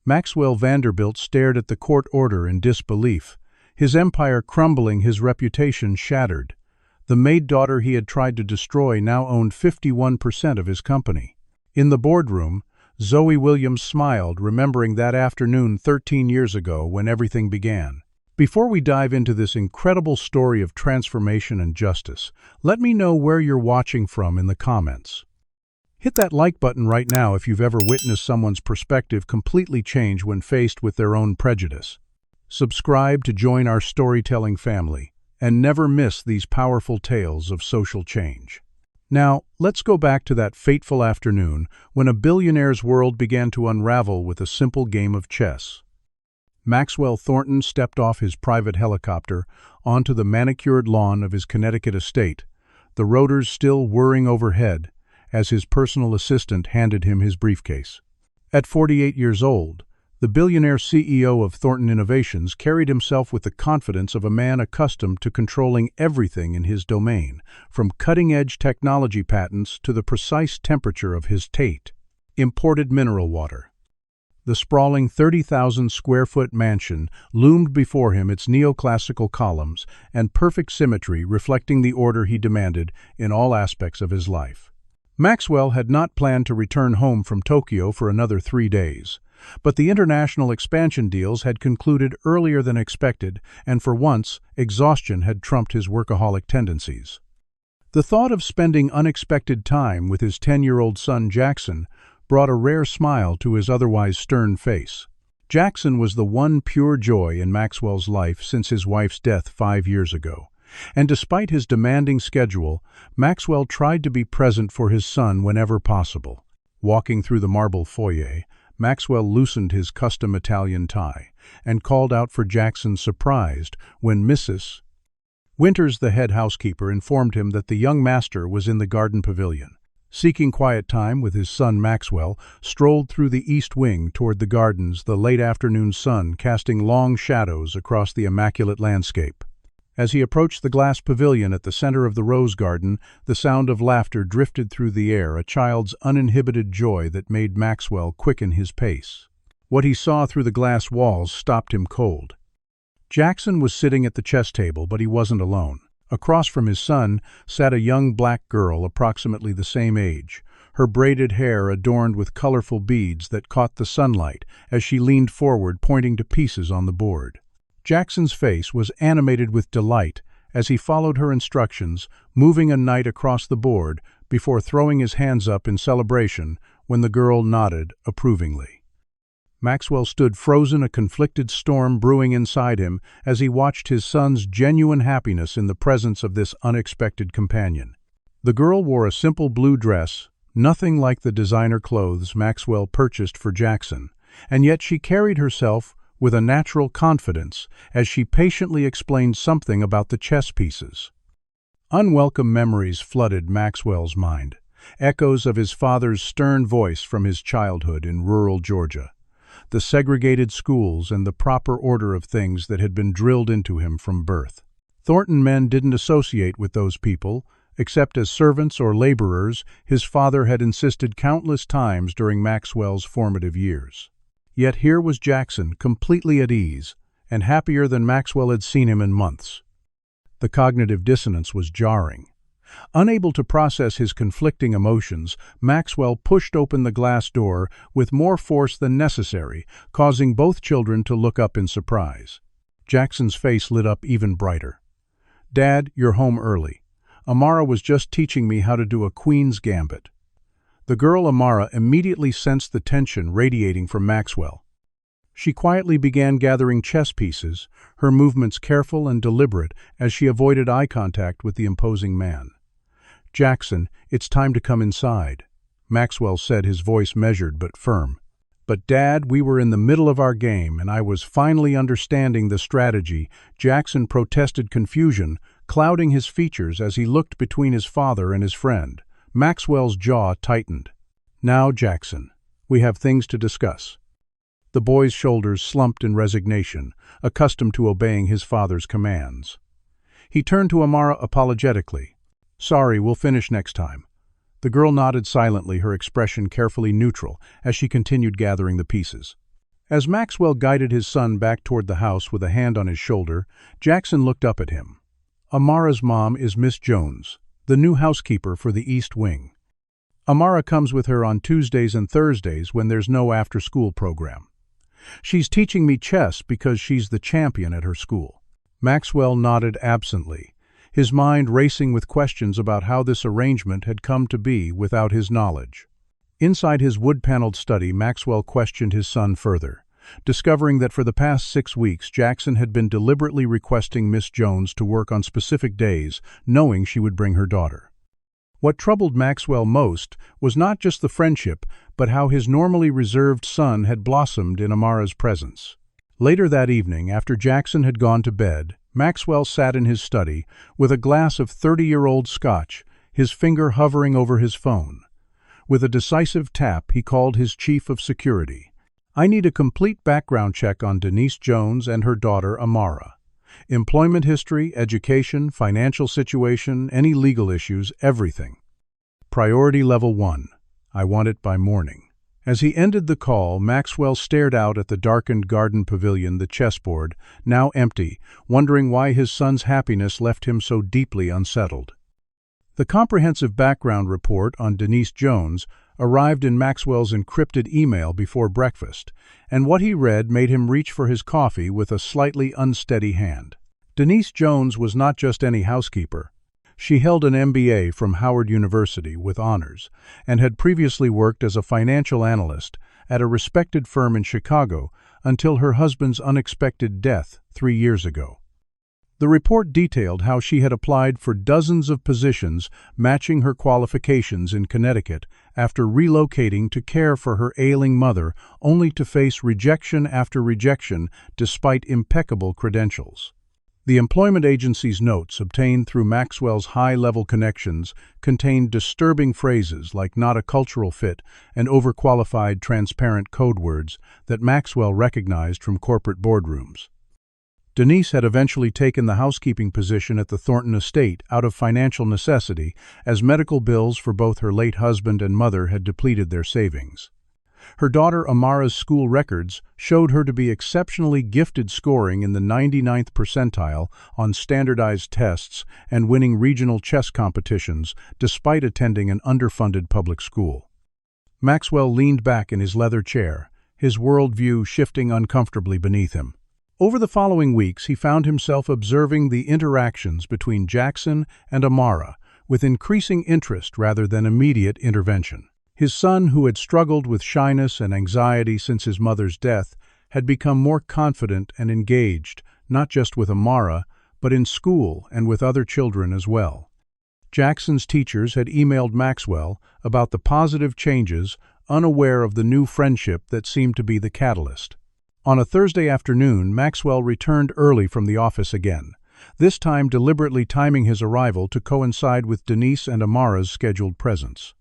Maxwell Vanderbilt stared at the court order in disbelief, his empire crumbling, his reputation shattered. The maid daughter he had tried to destroy now owned 51% of his company. In the boardroom, Zoe Williams smiled, remembering that afternoon 13 years ago when everything began. Before we dive into this incredible story of transformation and justice, let me know where you're watching from in the comments. Hit that like button right now if you've ever witnessed someone's perspective completely change when faced with their own prejudice. Subscribe to join our storytelling family, and never miss these powerful tales of social change. Now, let's go back to that fateful afternoon when a billionaire's world began to unravel with a simple game of chess. Maxwell Thornton stepped off his private helicopter onto the manicured lawn of his Connecticut estate, the rotors still whirring overhead as his personal assistant handed him his briefcase. At 48 years old, the billionaire CEO of Thornton Innovations carried himself with the confidence of a man accustomed to controlling everything in his domain, from cutting-edge technology patents to the precise temperature of his Tate imported mineral water. The sprawling 30,000-square-foot mansion loomed before him, its neoclassical columns and perfect symmetry reflecting the order he demanded in all aspects of his life. Maxwell had not planned to return home from Tokyo for another 3 days, but the international expansion deals had concluded earlier than expected, and for once, exhaustion had trumped his workaholic tendencies. The thought of spending unexpected time with his 10-year-old son Jackson brought a rare smile to his otherwise stern face. Jackson was the one pure joy in Maxwell's life since his wife's death 5 years ago, and despite his demanding schedule, Maxwell tried to be present for his son whenever possible. Walking through the marble foyer, Maxwell loosened his custom Italian tie and called out for Jackson, surprised when Mrs. Winters, the head housekeeper, informed him that the young master was in the garden pavilion. Seeking quiet time with his son, Maxwell strolled through the east wing toward the gardens, the late afternoon sun casting long shadows across the immaculate landscape. As he approached the glass pavilion at the center of the rose garden, the sound of laughter drifted through the air, a child's uninhibited joy that made Maxwell quicken his pace. What he saw through the glass walls stopped him cold. Jackson was sitting at the chess table, but he wasn't alone. Across from his son sat a young black girl approximately the same age, her braided hair adorned with colorful beads that caught the sunlight as she leaned forward, pointing to pieces on the board. Jackson's face was animated with delight as he followed her instructions, moving a knight across the board before throwing his hands up in celebration when the girl nodded approvingly. Maxwell stood frozen, a conflicted storm brewing inside him as he watched his son's genuine happiness in the presence of this unexpected companion. The girl wore a simple blue dress, nothing like the designer clothes Maxwell purchased for Jackson, and yet she carried herself with a natural confidence as she patiently explained something about the chess pieces. Unwelcome memories flooded Maxwell's mind, echoes of his father's stern voice from his childhood in rural Georgia, the segregated schools and the proper order of things that had been drilled into him from birth. Thornton men didn't associate with those people, except as servants or laborers his father had insisted countless times during Maxwell's formative years. Yet here was Jackson, completely at ease, and happier than Maxwell had seen him in months. The cognitive dissonance was jarring. Unable to process his conflicting emotions, Maxwell pushed open the glass door with more force than necessary, causing both children to look up in surprise. Jackson's face lit up even brighter. "Dad, you're home early. Amara was just teaching me how to do a queen's gambit." The girl Amara immediately sensed the tension radiating from Maxwell. She quietly began gathering chess pieces, her movements careful and deliberate as she avoided eye contact with the imposing man. "Jackson, it's time to come inside," Maxwell said, his voice measured but firm. "But Dad, we were in the middle of our game, and I was finally understanding the strategy." Jackson protested, confusion clouding his features as he looked between his father and his friend. Maxwell's jaw tightened. "Now, Jackson, we have things to discuss." The boy's shoulders slumped in resignation, accustomed to obeying his father's commands. He turned to Amara apologetically. "Sorry, we'll finish next time." The girl nodded silently, her expression carefully neutral, as she continued gathering the pieces. As Maxwell guided his son back toward the house with a hand on his shoulder, Jackson looked up at him. "Amara's mom is Miss Jones, the new housekeeper for the East Wing. Amara comes with her on Tuesdays and Thursdays when there's no after-school program. She's teaching me chess because she's the champion at her school." Maxwell nodded absently, his mind racing with questions about how this arrangement had come to be without his knowledge. Inside his wood-paneled study, Maxwell questioned his son further, discovering that for the past 6 weeks Jackson had been deliberately requesting Miss Jones to work on specific days, knowing she would bring her daughter. What troubled Maxwell most was not just the friendship, but how his normally reserved son had blossomed in Amara's presence. Later that evening, after Jackson had gone to bed, Maxwell sat in his study with a glass of 30-year-old scotch, his finger hovering over his phone. With a decisive tap, he called his chief of security. "I need a complete background check on Denise Jones and her daughter Amara. Employment history, education, financial situation, any legal issues, everything. Priority level 1. I want it by morning." As he ended the call, Maxwell stared out at the darkened garden pavilion, the chessboard, now empty, wondering why his son's happiness left him so deeply unsettled. The comprehensive background report on Denise Jones arrived in Maxwell's encrypted email before breakfast, and what he read made him reach for his coffee with a slightly unsteady hand. Denise Jones was not just any housekeeper. She held an MBA from Howard University with honors and had previously worked as a financial analyst at a respected firm in Chicago until her husband's unexpected death 3 years ago. The report detailed how she had applied for dozens of positions matching her qualifications in Connecticut after relocating to care for her ailing mother, only to face rejection after rejection despite impeccable credentials. The employment agency's notes, obtained through Maxwell's high-level connections, contained disturbing phrases like "not a cultural fit" and overqualified, transparent code words that Maxwell recognized from corporate boardrooms. Denise had eventually taken the housekeeping position at the Thornton estate out of financial necessity, as medical bills for both her late husband and mother had depleted their savings. Her daughter Amara's school records showed her to be exceptionally gifted, scoring in the 99th percentile on standardized tests and winning regional chess competitions despite attending an underfunded public school. Maxwell leaned back in his leather chair, his worldview shifting uncomfortably beneath him. Over the following weeks, he found himself observing the interactions between Jackson and Amara with increasing interest rather than immediate intervention. His son, who had struggled with shyness and anxiety since his mother's death, had become more confident and engaged, not just with Amara, but in school and with other children as well. Jackson's teachers had emailed Maxwell about the positive changes, unaware of the new friendship that seemed to be the catalyst. On a Thursday afternoon, Maxwell returned early from the office again, this time deliberately timing his arrival to coincide with Denise and Amara's scheduled presence.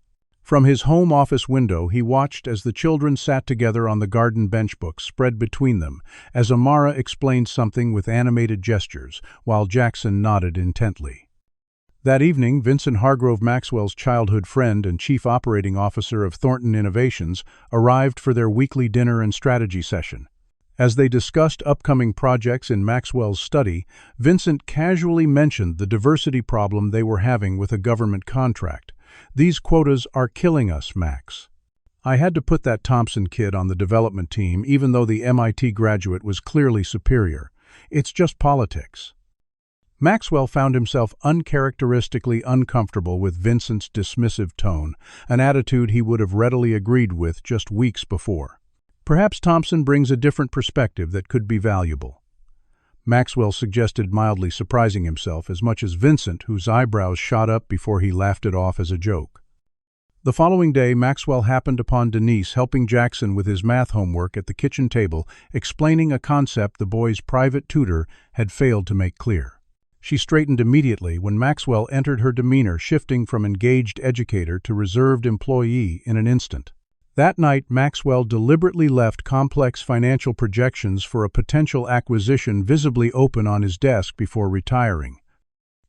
From his home office window, he watched as the children sat together on the garden bench, books spread between them, as Amara explained something with animated gestures, while Jackson nodded intently. That evening, Vincent Hargrove, Maxwell's childhood friend and chief operating officer of Thornton Innovations, arrived for their weekly dinner and strategy session. As they discussed upcoming projects in Maxwell's study, Vincent casually mentioned the diversity problem they were having with a government contract. "These quotas are killing us, Max. I had to put that Thompson kid on the development team even though the MIT graduate was clearly superior. It's just politics." Maxwell found himself uncharacteristically uncomfortable with Vincent's dismissive tone, an attitude he would have readily agreed with just weeks before. Perhaps Thompson brings a different perspective that could be valuable, Maxwell suggested, mildly surprising himself as much as Vincent, whose eyebrows shot up before he laughed it off as a joke. The following day, Maxwell happened upon Denise helping Jackson with his math homework at the kitchen table, explaining a concept the boy's private tutor had failed to make clear. She straightened immediately when Maxwell entered, her demeanor shifting from engaged educator to reserved employee in an instant. That night, Maxwell deliberately left complex financial projections for a potential acquisition visibly open on his desk before retiring.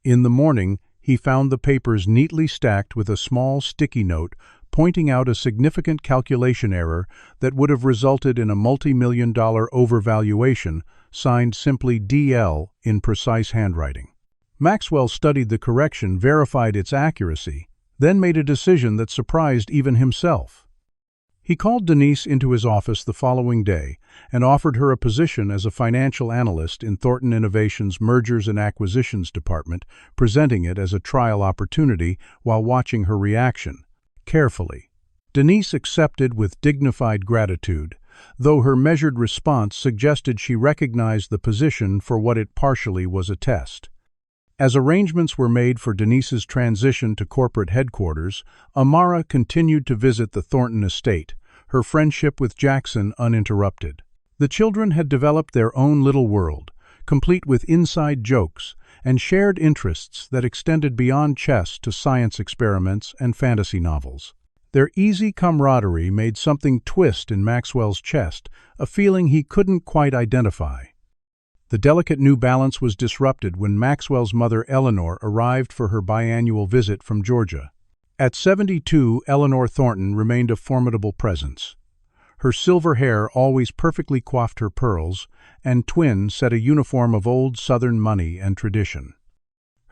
In the morning, he found the papers neatly stacked with a small sticky note pointing out a significant calculation error that would have resulted in a multi-million-dollar overvaluation, signed simply DL in precise handwriting. Maxwell studied the correction, verified its accuracy, then made a decision that surprised even himself. He called Denise into his office the following day and offered her a position as a financial analyst in Thornton Innovations' Mergers and Acquisitions department, presenting it as a trial opportunity while watching her reaction carefully. Denise accepted with dignified gratitude, though her measured response suggested she recognized the position for what it partially was a test. As arrangements were made for Denise's transition to corporate headquarters, Amara continued to visit the Thornton estate, her friendship with Jackson uninterrupted. The children had developed their own little world, complete with inside jokes and shared interests that extended beyond chess to science experiments and fantasy novels. Their easy camaraderie made something twist in Maxwell's chest, a feeling he couldn't quite identify. The delicate new balance was disrupted when Maxwell's mother Eleanor arrived for her biannual visit from Georgia. At 72, Eleanor Thornton remained a formidable presence. Her silver hair always perfectly coiffed her pearls, and twin set a uniform of old Southern money and tradition.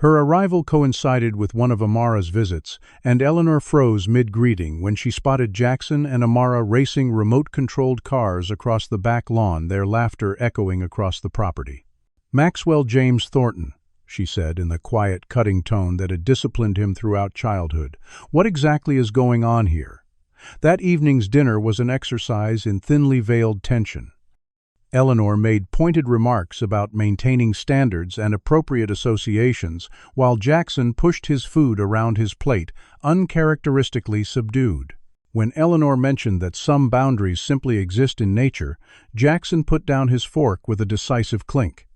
Her arrival coincided with one of Amara's visits, and Eleanor froze mid-greeting when she spotted Jackson and Amara racing remote-controlled cars across the back lawn, their laughter echoing across the property. "Maxwell James Thornton," she said in the quiet, cutting tone that had disciplined him throughout childhood. "What exactly is going on here?" That evening's dinner was an exercise in thinly veiled tension. Eleanor made pointed remarks about maintaining standards and appropriate associations, while Jackson pushed his food around his plate, uncharacteristically subdued. When Eleanor mentioned that some boundaries simply exist in nature, Jackson put down his fork with a decisive clink.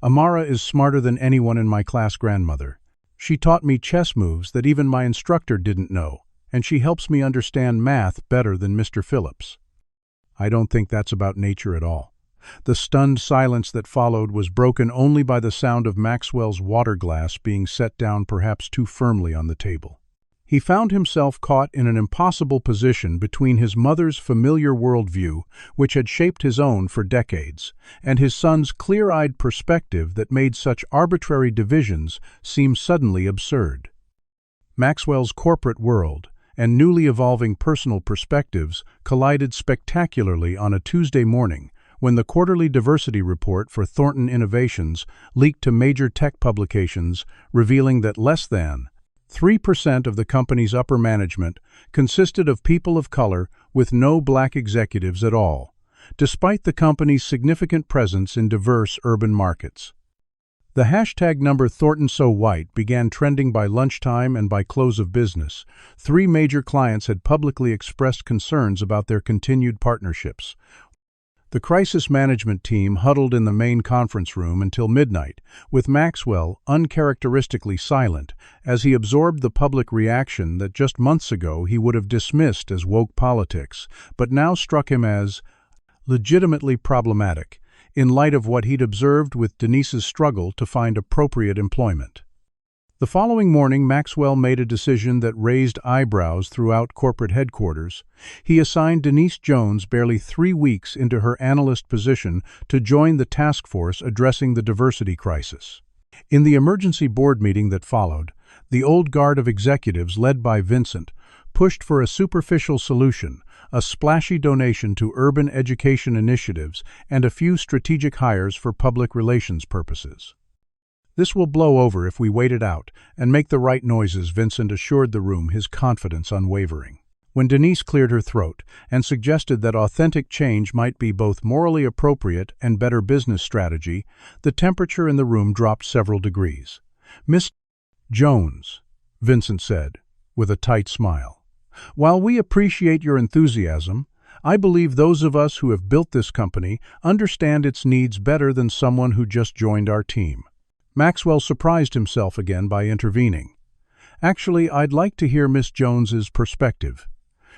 "Amara is smarter than anyone in my class, grandmother. She taught me chess moves that even my instructor didn't know, and she helps me understand math better than Mr. Phillips." "I don't think that's about nature at all." The stunned silence that followed was broken only by the sound of Maxwell's water glass being set down perhaps too firmly on the table. He found himself caught in an impossible position between his mother's familiar worldview, which had shaped his own for decades, and his son's clear-eyed perspective that made such arbitrary divisions seem suddenly absurd. Maxwell's corporate world and newly evolving personal perspectives collided spectacularly on a Tuesday morning, when the quarterly diversity report for Thornton Innovations leaked to major tech publications, revealing that less than 3% of the company's upper management consisted of people of color, with no black executives at all, despite the company's significant presence in diverse urban markets. The hashtag number #ThorntonSoWhite began trending by lunchtime, and by close of business, 3 major clients had publicly expressed concerns about their continued partnerships. The crisis management team huddled in the main conference room until midnight, with Maxwell uncharacteristically silent as he absorbed the public reaction that just months ago he would have dismissed as woke politics, but now struck him as legitimately problematic, in light of what he'd observed with Denise's struggle to find appropriate employment. The following morning, Maxwell made a decision that raised eyebrows throughout corporate headquarters. He assigned Denise Jones barely 3 weeks into her analyst position to join the task force addressing the diversity crisis. In the emergency board meeting that followed, the old guard of executives led by Vincent pushed for a superficial solution, a splashy donation to urban education initiatives, and a few strategic hires for public relations purposes. "This will blow over if we wait it out and make the right noises," Vincent assured the room, his confidence unwavering. When Denise cleared her throat and suggested that authentic change might be both morally appropriate and better business strategy, the temperature in the room dropped several degrees. "Miss Jones," Vincent said, with a tight smile, "while we appreciate your enthusiasm, I believe those of us who have built this company understand its needs better than someone who just joined our team." Maxwell surprised himself again by intervening. "Actually, I'd like to hear Miss Jones's perspective.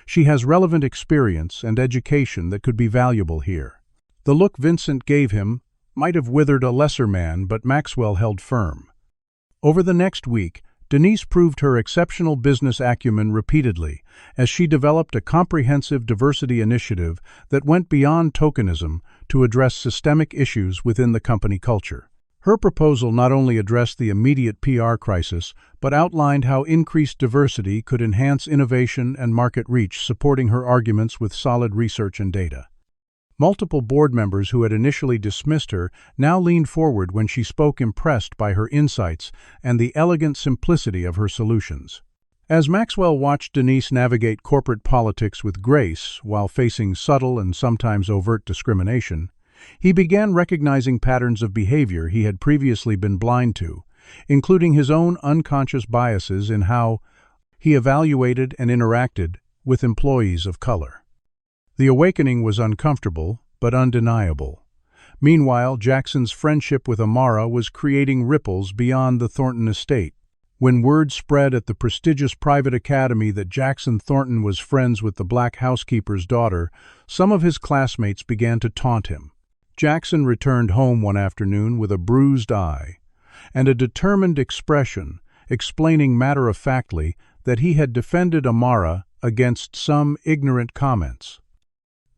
She has relevant experience and education that could be valuable here." The look Vincent gave him might have withered a lesser man, but Maxwell held firm. Over the next week, Denise proved her exceptional business acumen repeatedly, as she developed a comprehensive diversity initiative that went beyond tokenism to address systemic issues within the company culture. Her proposal not only addressed the immediate PR crisis, but outlined how increased diversity could enhance innovation and market reach, supporting her arguments with solid research and data. Multiple board members who had initially dismissed her now leaned forward when she spoke, impressed by her insights and the elegant simplicity of her solutions. As Maxwell watched Denise navigate corporate politics with grace while facing subtle and sometimes overt discrimination, he began recognizing patterns of behavior he had previously been blind to, including his own unconscious biases in how he evaluated and interacted with employees of color. The awakening was uncomfortable, but undeniable. Meanwhile, Jackson's friendship with Amara was creating ripples beyond the Thornton estate. When word spread at the prestigious private academy that Jackson Thornton was friends with the black housekeeper's daughter, some of his classmates began to taunt him. Jackson returned home one afternoon with a bruised eye and a determined expression, explaining matter-of-factly that he had defended Amara against some ignorant comments.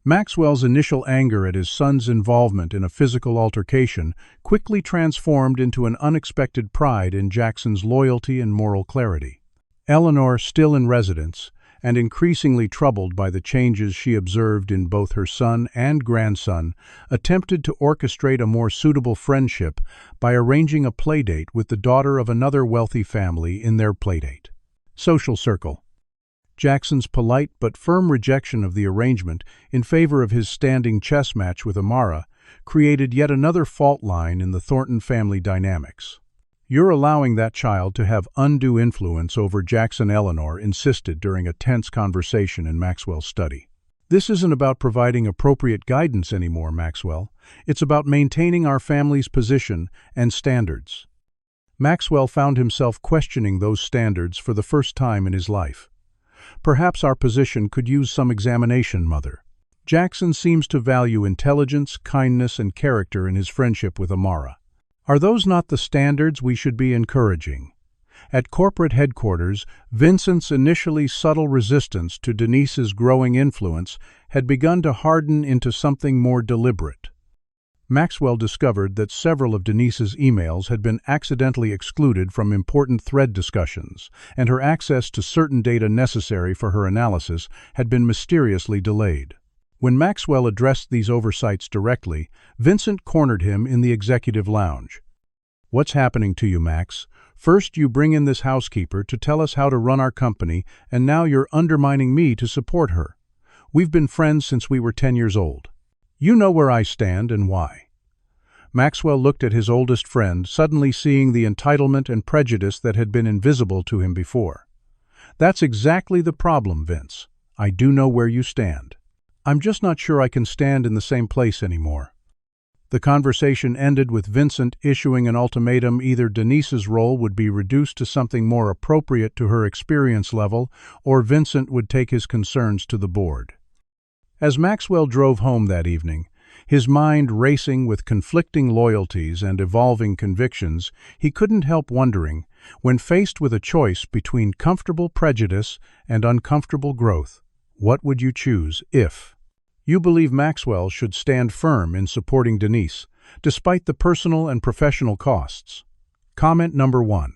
Maxwell's initial anger at his son's involvement in a physical altercation quickly transformed into an unexpected pride in Jackson's loyalty and moral clarity. Eleanor, still in residence, and increasingly troubled by the changes she observed in both her son and grandson, attempted to orchestrate a more suitable friendship by arranging a playdate with the daughter of another wealthy family in their playdate. Social circle. Jackson's polite but firm rejection of the arrangement in favor of his standing chess match with Amara created yet another fault line in the Thornton family dynamics. "You're allowing that child to have undue influence over Jackson," Eleanor insisted during a tense conversation in Maxwell's study. "This isn't about providing appropriate guidance anymore, Maxwell. It's about maintaining our family's position and standards." Maxwell found himself questioning those standards for the first time in his life. "Perhaps our position could use some examination, Mother. Jackson seems to value intelligence, kindness, and character in his friendship with Amara. Are those not the standards we should be encouraging?" At corporate headquarters, Vincent's initially subtle resistance to Denise's growing influence had begun to harden into something more deliberate. Maxwell discovered that several of Denise's emails had been accidentally excluded from important thread discussions, and her access to certain data necessary for her analysis had been mysteriously delayed. When Maxwell addressed these oversights directly, Vincent cornered him in the executive lounge. "What's happening to you, Max? First you bring in this housekeeper to tell us how to run our company, and now you're undermining me to support her. We've been friends since we were 10 years old. You know where I stand and why." Maxwell looked at his oldest friend, suddenly seeing the entitlement and prejudice that had been invisible to him before. "That's exactly the problem, Vince. I do know where you stand. I'm just not sure I can stand in the same place anymore." The conversation ended with Vincent issuing an ultimatum: either Denise's role would be reduced to something more appropriate to her experience level, or Vincent would take his concerns to the board. As Maxwell drove home that evening, his mind racing with conflicting loyalties and evolving convictions, he couldn't help wondering, when faced with a choice between comfortable prejudice and uncomfortable growth, what would you choose if you believe Maxwell should stand firm in supporting Denise, despite the personal and professional costs? Comment number 1.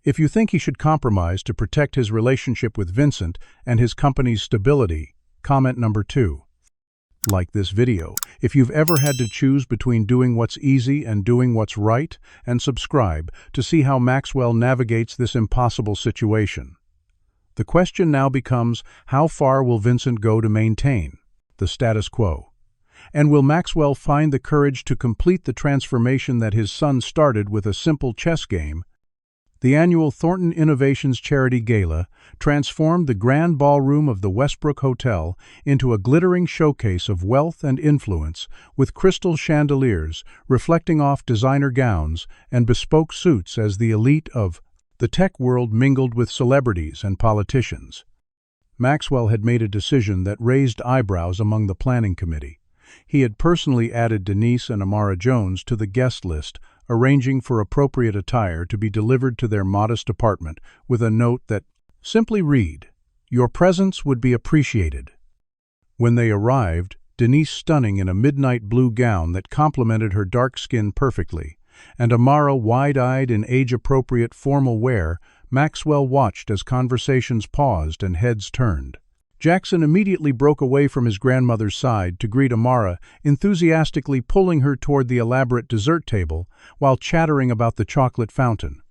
If you think he should compromise to protect his relationship with Vincent and his company's stability, comment number 2. Like this video if you've ever had to choose between doing what's easy and doing what's right, and subscribe to see how Maxwell navigates this impossible situation. The question now becomes, how far will Vincent go to maintain the status quo? And will Maxwell find the courage to complete the transformation that his son started with a simple chess game? The annual Thornton Innovations Charity Gala transformed the grand ballroom of the Westbrook Hotel into a glittering showcase of wealth and influence, with crystal chandeliers reflecting off designer gowns and bespoke suits as the elite of the tech world mingled with celebrities and politicians. Maxwell had made a decision that raised eyebrows among the planning committee. He had personally added Denise and Amara Jones to the guest list, arranging for appropriate attire to be delivered to their modest apartment with a note that simply read, "Your presence would be appreciated." When they arrived, Denise stunning in a midnight blue gown that complemented her dark skin perfectly, and Amara wide-eyed in age-appropriate formal wear, Maxwell watched as conversations paused and heads turned. Jackson immediately broke away from his grandmother's side to greet Amara, enthusiastically pulling her toward the elaborate dessert table while chattering about the chocolate fountain.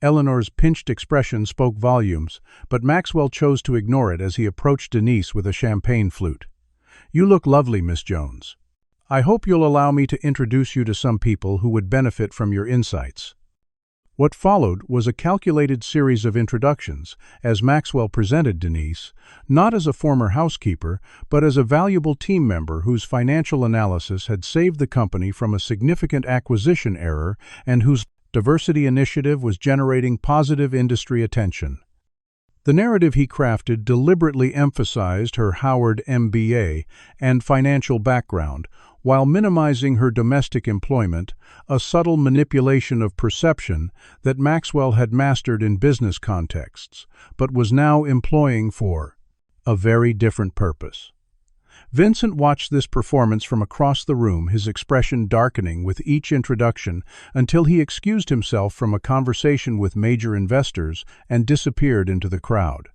Eleanor's pinched expression spoke volumes, but Maxwell chose to ignore it as he approached Denise with a champagne flute. "You look lovely, Miss Jones. I hope you'll allow me to introduce you to some people who would benefit from your insights." What followed was a calculated series of introductions, as Maxwell presented Denise, not as a former housekeeper, but as a valuable team member whose financial analysis had saved the company from a significant acquisition error and whose diversity initiative was generating positive industry attention. The narrative he crafted deliberately emphasized her Howard MBA and financial background, while minimizing her domestic employment, a subtle manipulation of perception that Maxwell had mastered in business contexts, but was now employing for a very different purpose. Vincent watched this performance from across the room, his expression darkening with each introduction until he excused himself from a conversation with major investors and disappeared into the crowd.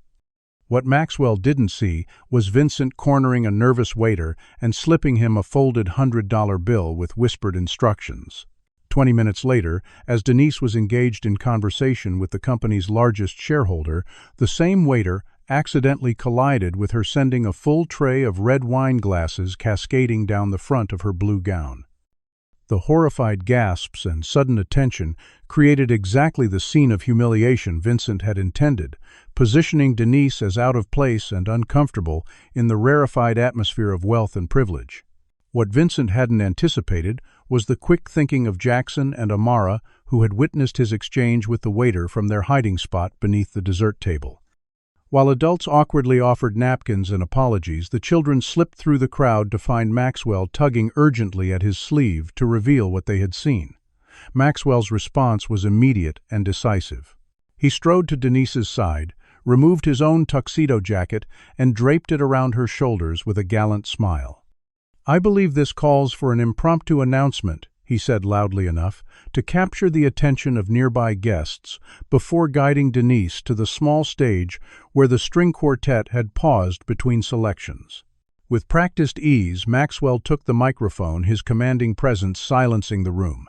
What Maxwell didn't see was Vincent cornering a nervous waiter and slipping him a folded $100 bill with whispered instructions. 20 minutes later, as Denise was engaged in conversation with the company's largest shareholder, the same waiter accidentally collided with her, sending a full tray of red wine glasses cascading down the front of her blue gown. The horrified gasps and sudden attention created exactly the scene of humiliation Vincent had intended, positioning Denise as out of place and uncomfortable in the rarefied atmosphere of wealth and privilege. What Vincent hadn't anticipated was the quick thinking of Jackson and Amara, who had witnessed his exchange with the waiter from their hiding spot beneath the dessert table. While adults awkwardly offered napkins and apologies, the children slipped through the crowd to find Maxwell tugging urgently at his sleeve to reveal what they had seen. Maxwell's response was immediate and decisive. He strode to Denise's side, removed his own tuxedo jacket, and draped it around her shoulders with a gallant smile. "I believe this calls for an impromptu announcement," he said loudly enough to capture the attention of nearby guests before guiding Denise to the small stage where the string quartet had paused between selections. With practiced ease, Maxwell took the microphone, his commanding presence silencing the room.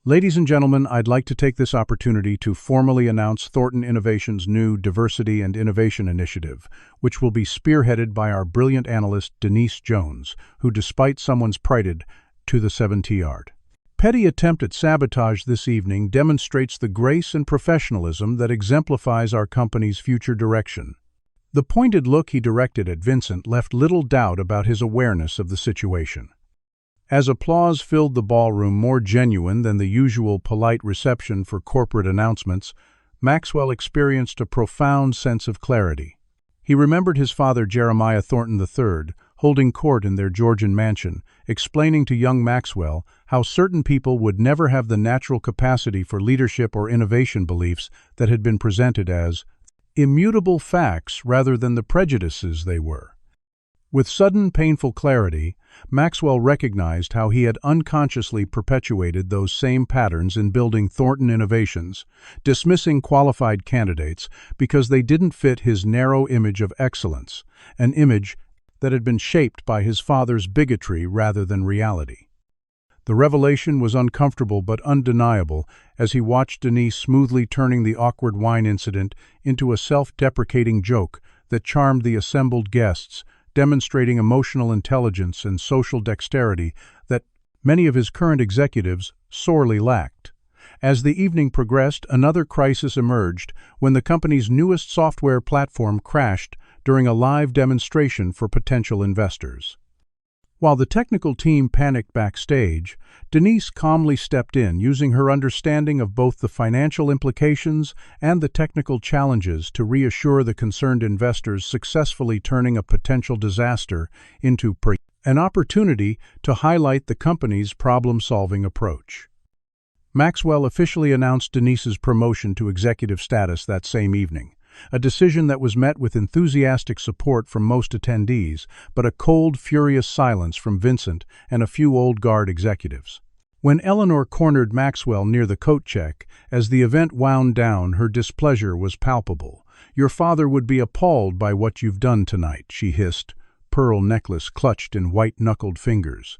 "Ladies and gentlemen, I'd like to take this opportunity to formally announce Thornton Innovations' new Diversity and Innovation Initiative, which will be spearheaded by our brilliant analyst Denise Jones, who, despite someone's prided to the 70-yard. Petty attempt at sabotage this evening demonstrates the grace and professionalism that exemplifies our company's future direction." The pointed look he directed at Vincent left little doubt about his awareness of the situation. As applause filled the ballroom, more genuine than the usual polite reception for corporate announcements, Maxwell experienced a profound sense of clarity. He remembered his father Jeremiah Thornton III, holding court in their Georgian mansion, explaining to young Maxwell how certain people would never have the natural capacity for leadership or innovation, beliefs that had been presented as immutable facts rather than the prejudices they were. With sudden, painful clarity, Maxwell recognized how he had unconsciously perpetuated those same patterns in building Thornton Innovations, dismissing qualified candidates because they didn't fit his narrow image of excellence, an image that had been shaped by his father's bigotry rather than reality. The revelation was uncomfortable but undeniable as he watched Denise smoothly turning the awkward wine incident into a self-deprecating joke that charmed the assembled guests, demonstrating emotional intelligence and social dexterity that many of his current executives sorely lacked. As the evening progressed, another crisis emerged when the company's newest software platform crashed during a live demonstration for potential investors. While the technical team panicked backstage, Denise calmly stepped in, using her understanding of both the financial implications and the technical challenges to reassure the concerned investors, successfully turning a potential disaster into an opportunity to highlight the company's problem-solving approach. Maxwell officially announced Denise's promotion to executive status that same evening, a decision that was met with enthusiastic support from most attendees, but a cold, furious silence from Vincent and a few old guard executives. When Eleanor cornered Maxwell near the coat check, as the event wound down, her displeasure was palpable. "Your father would be appalled by what you've done tonight," she hissed, pearl necklace clutched in white-knuckled fingers.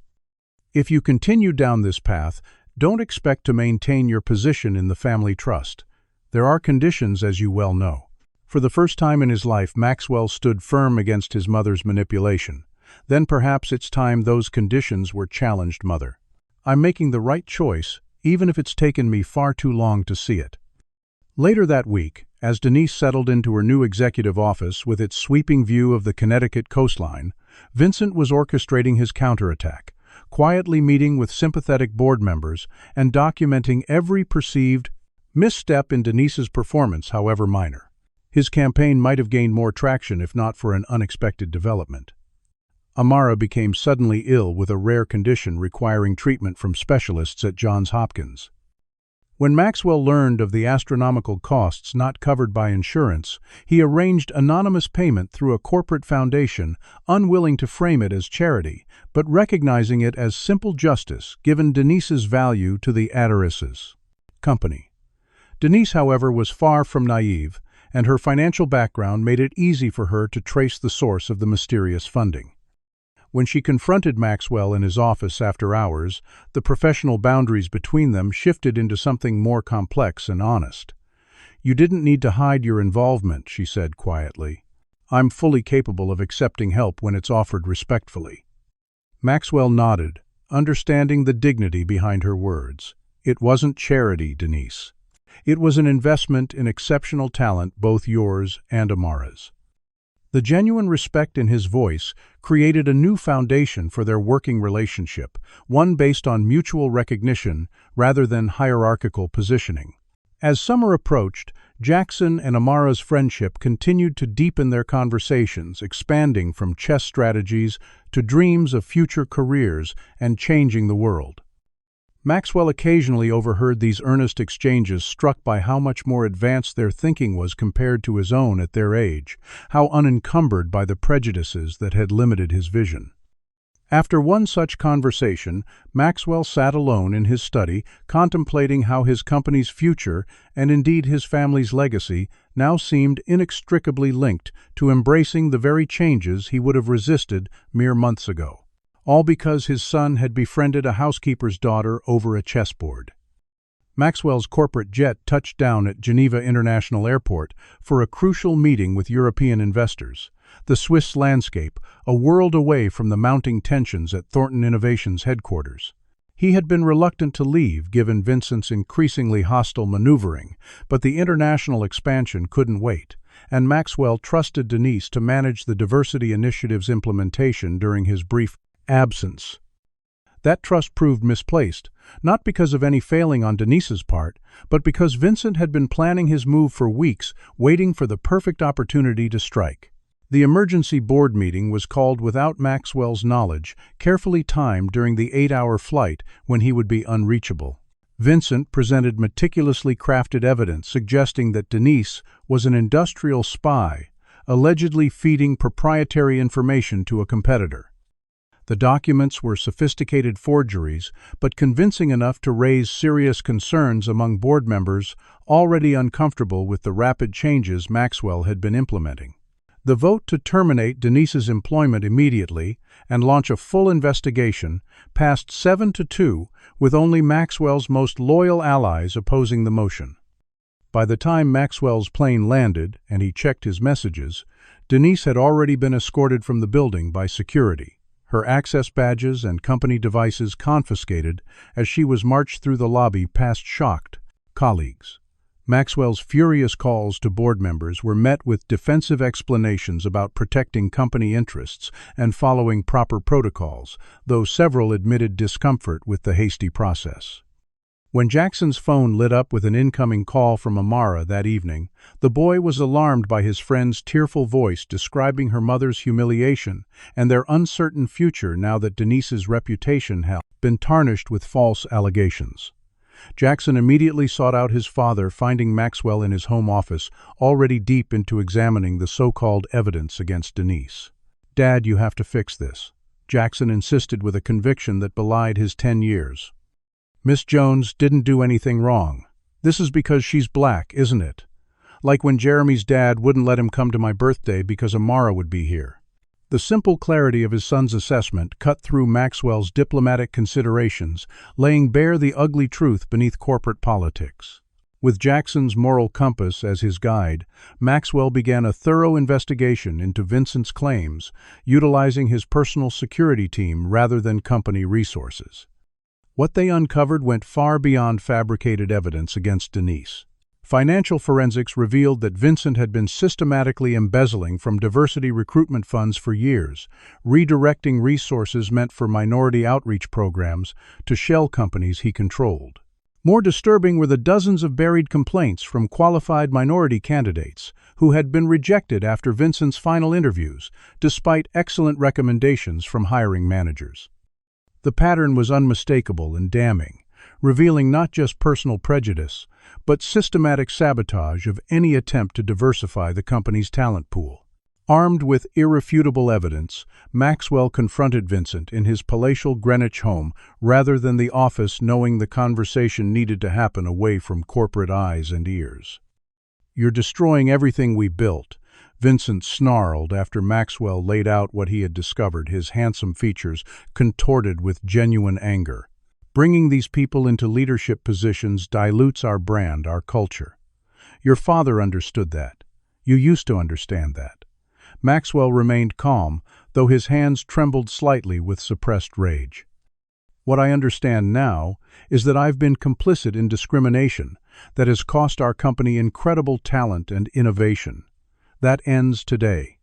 "If you continue down this path, don't expect to maintain your position in the family trust. There are conditions, as you well know." For the first time in his life, Maxwell stood firm against his mother's manipulation. "Then perhaps it's time those conditions were challenged, Mother. I'm making the right choice, even if it's taken me far too long to see it." Later that week, as Denise settled into her new executive office with its sweeping view of the Connecticut coastline, Vincent was orchestrating his counterattack, quietly meeting with sympathetic board members and documenting every perceived misstep in Denise's performance, however minor. His campaign might have gained more traction if not for an unexpected development. Amara became suddenly ill with a rare condition requiring treatment from specialists at Johns Hopkins. When Maxwell learned of the astronomical costs not covered by insurance, he arranged anonymous payment through a corporate foundation, unwilling to frame it as charity, but recognizing it as simple justice, given Denise's value to the Adoris's company. Denise, however, was far from naive, and her financial background made it easy for her to trace the source of the mysterious funding. When she confronted Maxwell in his office after hours, the professional boundaries between them shifted into something more complex and honest. "You didn't need to hide your involvement," she said quietly. "I'm fully capable of accepting help when it's offered respectfully." Maxwell nodded, understanding the dignity behind her words. "It wasn't charity, Denise. It was an investment in exceptional talent, both yours and Amara's." The genuine respect in his voice created a new foundation for their working relationship, one based on mutual recognition rather than hierarchical positioning. As summer approached, Jackson and Amara's friendship continued to deepen their conversations, expanding from chess strategies to dreams of future careers and changing the world. Maxwell occasionally overheard these earnest exchanges, struck by how much more advanced their thinking was compared to his own at their age, how unencumbered by the prejudices that had limited his vision. After one such conversation, Maxwell sat alone in his study, contemplating how his company's future, and indeed his family's legacy, now seemed inextricably linked to embracing the very changes he would have resisted mere months ago. All because his son had befriended a housekeeper's daughter over a chessboard. Maxwell's corporate jet touched down at Geneva International Airport for a crucial meeting with European investors. The Swiss landscape, a world away from the mounting tensions at Thornton Innovations headquarters. He had been reluctant to leave, given Vincent's increasingly hostile maneuvering, but the international expansion couldn't wait, and Maxwell trusted Denise to manage the diversity initiative's implementation during his brief absence. That trust proved misplaced, not because of any failing on Denise's part, but because Vincent had been planning his move for weeks, waiting for the perfect opportunity to strike. The emergency board meeting was called without Maxwell's knowledge, carefully timed during the 8-hour flight when he would be unreachable. Vincent presented meticulously crafted evidence suggesting that Denise was an industrial spy, allegedly feeding proprietary information to a competitor. The documents were sophisticated forgeries, but convincing enough to raise serious concerns among board members already uncomfortable with the rapid changes Maxwell had been implementing. The vote to terminate Denise's employment immediately and launch a full investigation passed 7-2, with only Maxwell's most loyal allies opposing the motion. By the time Maxwell's plane landed and he checked his messages, Denise had already been escorted from the building by security, her access badges and company devices confiscated as she was marched through the lobby past shocked colleagues. Maxwell's furious calls to board members were met with defensive explanations about protecting company interests and following proper protocols, though several admitted discomfort with the hasty process. When Jackson's phone lit up with an incoming call from Amara that evening, the boy was alarmed by his friend's tearful voice describing her mother's humiliation and their uncertain future now that Denise's reputation had been tarnished with false allegations. Jackson immediately sought out his father, finding Maxwell in his home office, already deep into examining the so-called evidence against Denise. "Dad, you have to fix this," Jackson insisted with a conviction that belied his 10 years. "Miss Jones didn't do anything wrong. This is because she's black, isn't it? Like when Jeremy's dad wouldn't let him come to my birthday because Amara would be here." The simple clarity of his son's assessment cut through Maxwell's diplomatic considerations, laying bare the ugly truth beneath corporate politics. With Jackson's moral compass as his guide, Maxwell began a thorough investigation into Vincent's claims, utilizing his personal security team rather than company resources. What they uncovered went far beyond fabricated evidence against Denise. Financial forensics revealed that Vincent had been systematically embezzling from diversity recruitment funds for years, redirecting resources meant for minority outreach programs to shell companies he controlled. More disturbing were the dozens of buried complaints from qualified minority candidates who had been rejected after Vincent's final interviews, despite excellent recommendations from hiring managers. The pattern was unmistakable and damning, revealing not just personal prejudice, but systematic sabotage of any attempt to diversify the company's talent pool. Armed with irrefutable evidence, Maxwell confronted Vincent in his palatial Greenwich home rather than the office, knowing the conversation needed to happen away from corporate eyes and ears. "You're destroying everything we built," Vincent snarled after Maxwell laid out what he had discovered, his handsome features contorted with genuine anger. "Bringing these people into leadership positions dilutes our brand, our culture. Your father understood that. You used to understand that." Maxwell remained calm, though his hands trembled slightly with suppressed rage. "What I understand now is that I've been complicit in discrimination that has cost our company incredible talent and innovation. That ends today."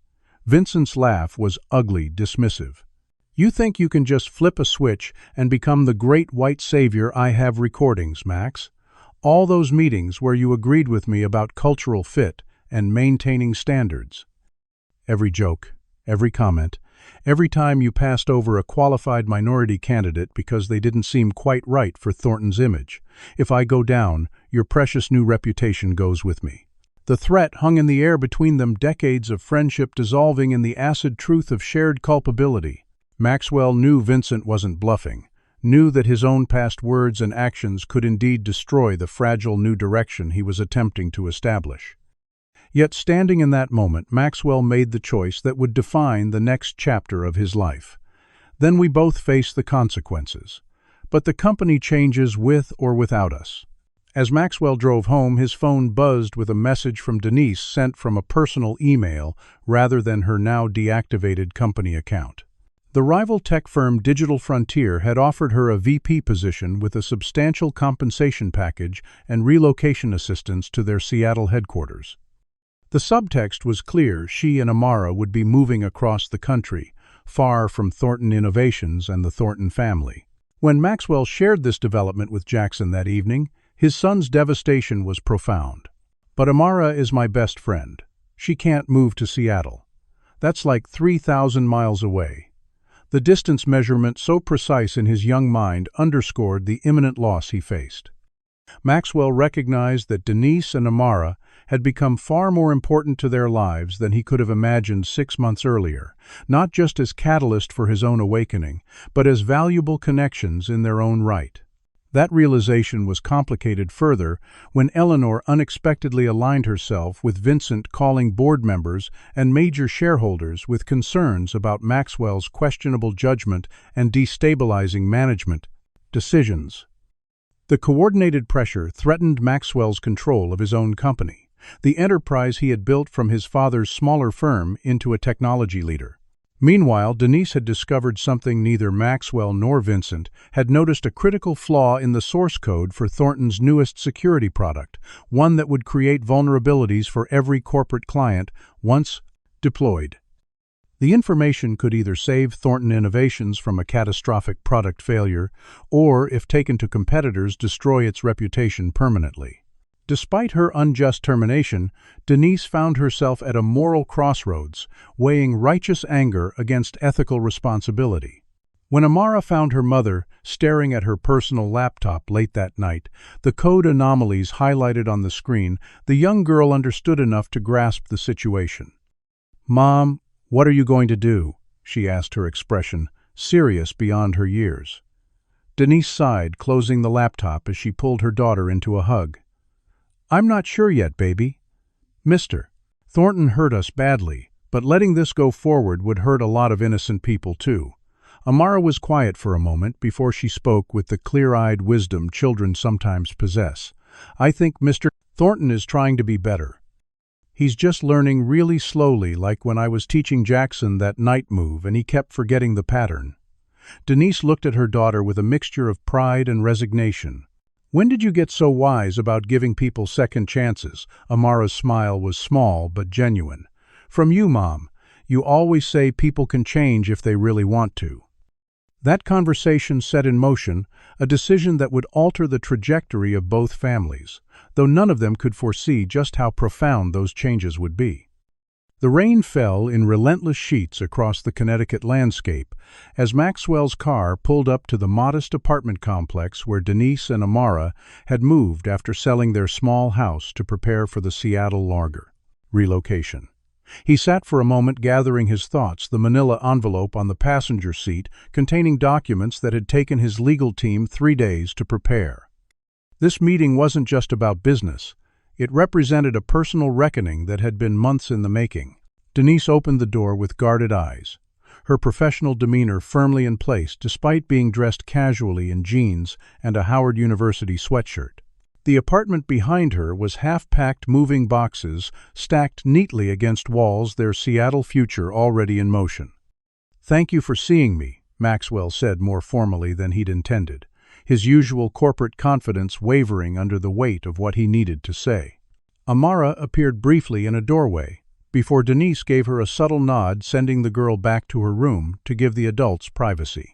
Vincent's laugh was ugly, dismissive. "You think you can just flip a switch and become the great white savior? I have recordings, Max. All those meetings where you agreed with me about cultural fit and maintaining standards. Every joke, every comment, every time you passed over a qualified minority candidate because they didn't seem quite right for Thornton's image. If I go down, your precious new reputation goes with me." The threat hung in the air between them, decades of friendship dissolving in the acid truth of shared culpability. Maxwell knew Vincent wasn't bluffing, knew that his own past words and actions could indeed destroy the fragile new direction he was attempting to establish. Yet standing in that moment, Maxwell made the choice that would define the next chapter of his life. Then we both face the consequences. But the company changes with or without us. As Maxwell drove home, his phone buzzed with a message from Denise sent from a personal email rather than her now deactivated company account. The rival tech firm Digital Frontier had offered her a VP position with a substantial compensation package and relocation assistance to their Seattle headquarters. The subtext was clear: she and Amara would be moving across the country, far from Thornton Innovations and the Thornton family. When Maxwell shared this development with Jackson that evening, his son's devastation was profound. "But Amara is my best friend. She can't move to Seattle. That's like 3,000 miles away." The distance measurement, so precise in his young mind, underscored the imminent loss he faced. Maxwell recognized that Denise and Amara had become far more important to their lives than he could have imagined 6 months earlier, not just as catalyst for his own awakening, but as valuable connections in their own right. That realization was complicated further when Eleanor unexpectedly aligned herself with Vincent, calling board members and major shareholders with concerns about Maxwell's questionable judgment and destabilizing management decisions. The coordinated pressure threatened Maxwell's control of his own company, the enterprise he had built from his father's smaller firm into a technology leader. Meanwhile, Denise had discovered something neither Maxwell nor Vincent had noticed: a critical flaw in the source code for Thornton's newest security product, one that would create vulnerabilities for every corporate client once deployed. The information could either save Thornton Innovations from a catastrophic product failure, or, if taken to competitors, destroy its reputation permanently. Despite her unjust termination, Denise found herself at a moral crossroads, weighing righteous anger against ethical responsibility. When Amara found her mother staring at her personal laptop late that night, the code anomalies highlighted on the screen, the young girl understood enough to grasp the situation. "Mom, what are you going to do?" she asked, her expression serious beyond her years. Denise sighed, closing the laptop as she pulled her daughter into a hug. "I'm not sure yet, baby. Mr. Thornton hurt us badly, but letting this go forward would hurt a lot of innocent people too." Amara was quiet for a moment before she spoke with the clear-eyed wisdom children sometimes possess. "I think Mr. Thornton is trying to be better. He's just learning really slowly, like when I was teaching Jackson that night move and he kept forgetting the pattern." Denise looked at her daughter with a mixture of pride and resignation. "When did you get so wise about giving people second chances?" Amara's smile was small but genuine. "From you, Mom. You always say people can change if they really want to." That conversation set in motion a decision that would alter the trajectory of both families, though none of them could foresee just how profound those changes would be. The rain fell in relentless sheets across the Connecticut landscape as Maxwell's car pulled up to the modest apartment complex where Denise and Amara had moved after selling their small house to prepare for the Seattle Larger relocation. He sat for a moment gathering his thoughts, the manila envelope on the passenger seat containing documents that had taken his legal team 3 days to prepare. This meeting wasn't just about business. It represented a personal reckoning that had been months in the making. Denise opened the door with guarded eyes, her professional demeanor firmly in place despite being dressed casually in jeans and a Howard University sweatshirt. The apartment behind her was half-packed moving boxes stacked neatly against walls, their Seattle future already in motion. "Thank you for seeing me," Maxwell said more formally than he'd intended, his usual corporate confidence wavering under the weight of what he needed to say. Amara appeared briefly in a doorway, before Denise gave her a subtle nod, sending the girl back to her room to give the adults privacy.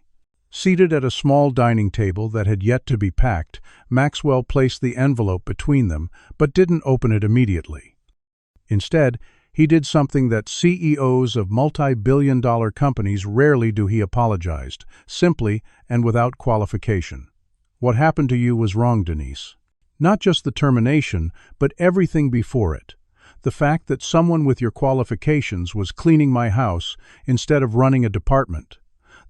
Seated at a small dining table that had yet to be packed, Maxwell placed the envelope between them, but didn't open it immediately. Instead, he did something that CEOs of multi-billion-dollar companies rarely do. He apologized, simply and without qualification. "What happened to you was wrong, Denise. Not just the termination, but everything before it. The fact that someone with your qualifications was cleaning my house instead of running a department.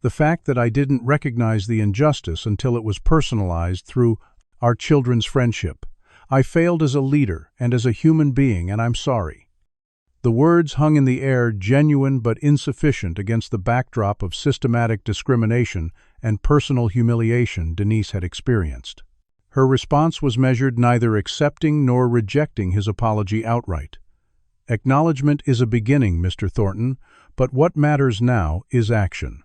The fact that I didn't recognize the injustice until it was personalized through our children's friendship. I failed as a leader and as a human being, and I'm sorry." The words hung in the air, genuine but insufficient against the backdrop of systematic discrimination and personal humiliation Denise had experienced. Her response was measured, neither accepting nor rejecting his apology outright. "Acknowledgement is a beginning, Mr. Thornton, but what matters now is action.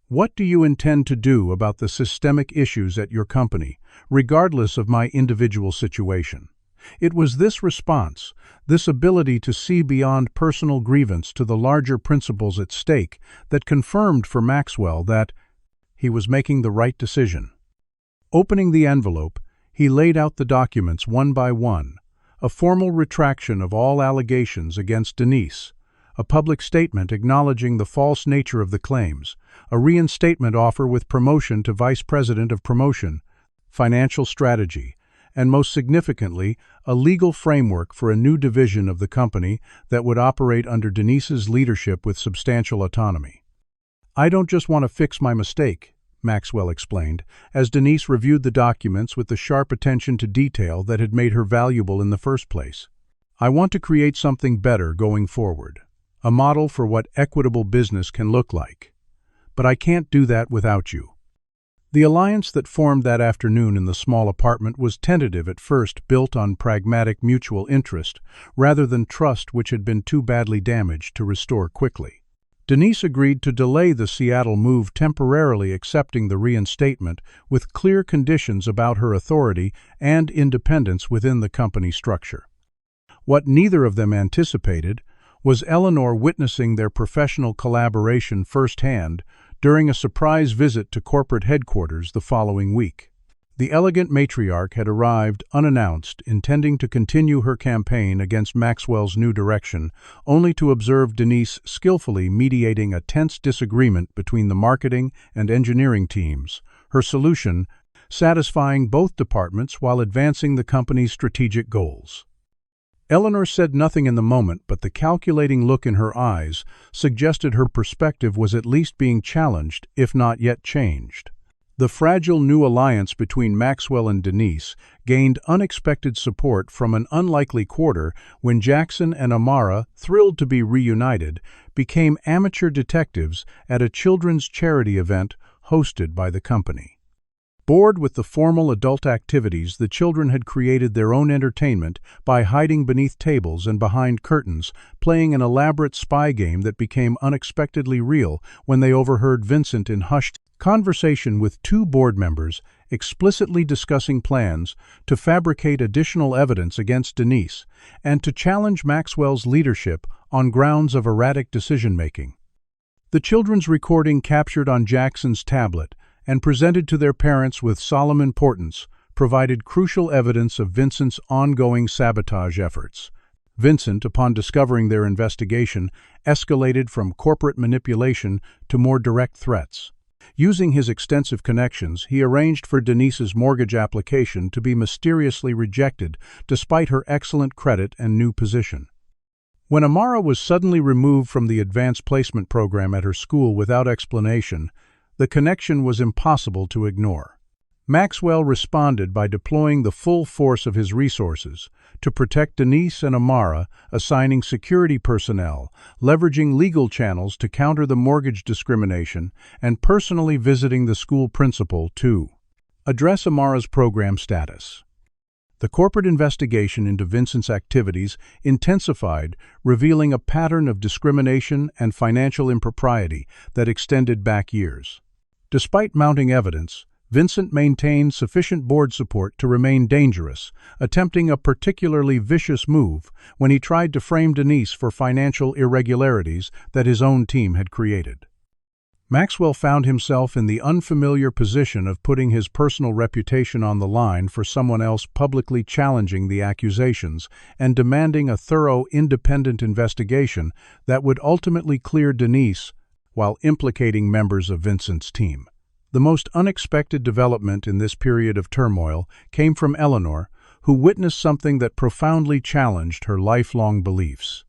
What do you intend to do about the systemic issues at your company, regardless of my individual situation?" It was this response, this ability to see beyond personal grievance to the larger principles at stake, that confirmed for Maxwell that he was making the right decision. Opening the envelope, he laid out the documents one by one, a formal retraction of all allegations against Denise, a public statement acknowledging the false nature of the claims, a reinstatement offer with promotion to Vice President of Promotion, financial strategy, and most significantly, a legal framework for a new division of the company that would operate under Denise's leadership with substantial autonomy. "I don't just want to fix my mistake," Maxwell explained, as Denise reviewed the documents with the sharp attention to detail that had made her valuable in the first place. "I want to create something better going forward, a model for what equitable business can look like. But I can't do that without you." The alliance that formed that afternoon in the small apartment was tentative at first, built on pragmatic mutual interest, rather than trust which had been too badly damaged to restore quickly. Denise agreed to delay the Seattle move, temporarily accepting the reinstatement with clear conditions about her authority and independence within the company structure. What neither of them anticipated was Eleanor witnessing their professional collaboration firsthand during a surprise visit to corporate headquarters the following week. The elegant matriarch had arrived unannounced, intending to continue her campaign against Maxwell's new direction, only to observe Denise skillfully mediating a tense disagreement between the marketing and engineering teams, her solution satisfying both departments while advancing the company's strategic goals. Eleanor said nothing in the moment, but the calculating look in her eyes suggested her perspective was at least being challenged, if not yet changed. The fragile new alliance between Maxwell and Denise gained unexpected support from an unlikely quarter when Jackson and Amara, thrilled to be reunited, became amateur detectives at a children's charity event hosted by the company. Bored with the formal adult activities, the children had created their own entertainment by hiding beneath tables and behind curtains, playing an elaborate spy game that became unexpectedly real when they overheard Vincent in hushed conversation with two board members explicitly discussing plans to fabricate additional evidence against Denise and to challenge Maxwell's leadership on grounds of erratic decision-making. The children's recording, captured on Jackson's tablet and presented to their parents with solemn importance, provided crucial evidence of Vincent's ongoing sabotage efforts. Vincent, upon discovering their investigation, escalated from corporate manipulation to more direct threats. Using his extensive connections, he arranged for Denise's mortgage application to be mysteriously rejected despite her excellent credit and new position. When Amara was suddenly removed from the advanced placement program at her school without explanation, the connection was impossible to ignore. Maxwell responded by deploying the full force of his resources to protect Denise and Amara, assigning security personnel, leveraging legal channels to counter the mortgage discrimination, and personally visiting the school principal to address Amara's program status. The corporate investigation into Vincent's activities intensified, revealing a pattern of discrimination and financial impropriety that extended back years. Despite mounting evidence, Vincent maintained sufficient board support to remain dangerous, attempting a particularly vicious move when he tried to frame Denise for financial irregularities that his own team had created. Maxwell found himself in the unfamiliar position of putting his personal reputation on the line for someone else publicly challenging the accusations and demanding a thorough, independent investigation that would ultimately clear Denise while implicating members of Vincent's team. The most unexpected development in this period of turmoil came from Eleanor, who witnessed something that profoundly challenged her lifelong beliefs.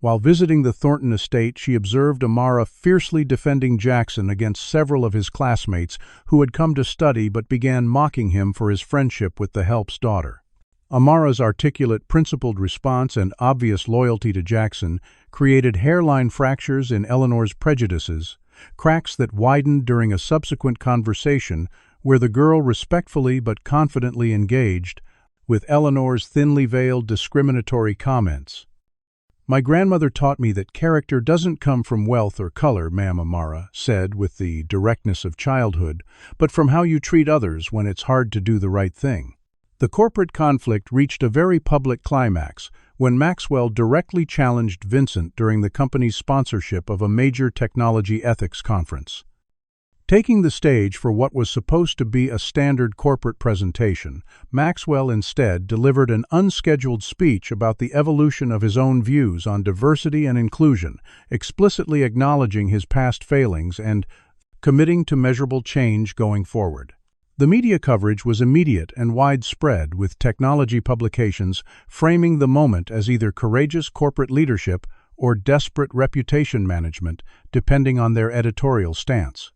While visiting the Thornton estate, she observed Amara fiercely defending Jackson against several of his classmates who had come to study but began mocking him for his friendship with the help's daughter. Amara's articulate, principled response and obvious loyalty to Jackson created hairline fractures in Eleanor's prejudices, cracks that widened during a subsequent conversation where the girl respectfully but confidently engaged with Eleanor's thinly veiled discriminatory comments. "My grandmother taught me that character doesn't come from wealth or color, ma'am," Amara said with the directness of childhood, "but from how you treat others when it's hard to do the right thing." The corporate conflict reached a very public climax when Maxwell directly challenged Vincent during the company's sponsorship of a major technology ethics conference. Taking the stage for what was supposed to be a standard corporate presentation, Maxwell instead delivered an unscheduled speech about the evolution of his own views on diversity and inclusion, explicitly acknowledging his past failings and committing to measurable change going forward. The media coverage was immediate and widespread, with technology publications framing the moment as either courageous corporate leadership or desperate reputation management, depending on their editorial stance.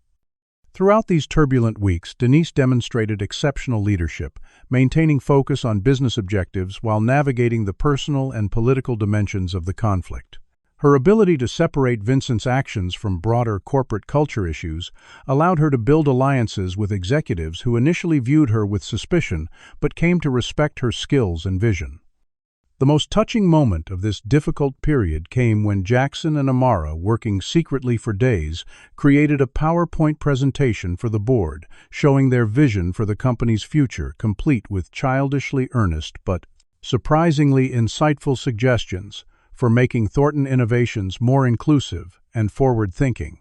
Throughout these turbulent weeks, Denise demonstrated exceptional leadership, maintaining focus on business objectives while navigating the personal and political dimensions of the conflict. Her ability to separate Vincent's actions from broader corporate culture issues allowed her to build alliances with executives who initially viewed her with suspicion but came to respect her skills and vision. The most touching moment of this difficult period came when Jackson and Amara, working secretly for days, created a PowerPoint presentation for the board, showing their vision for the company's future, complete with childishly earnest but surprisingly insightful suggestions for making Thornton Innovations more inclusive and forward-thinking.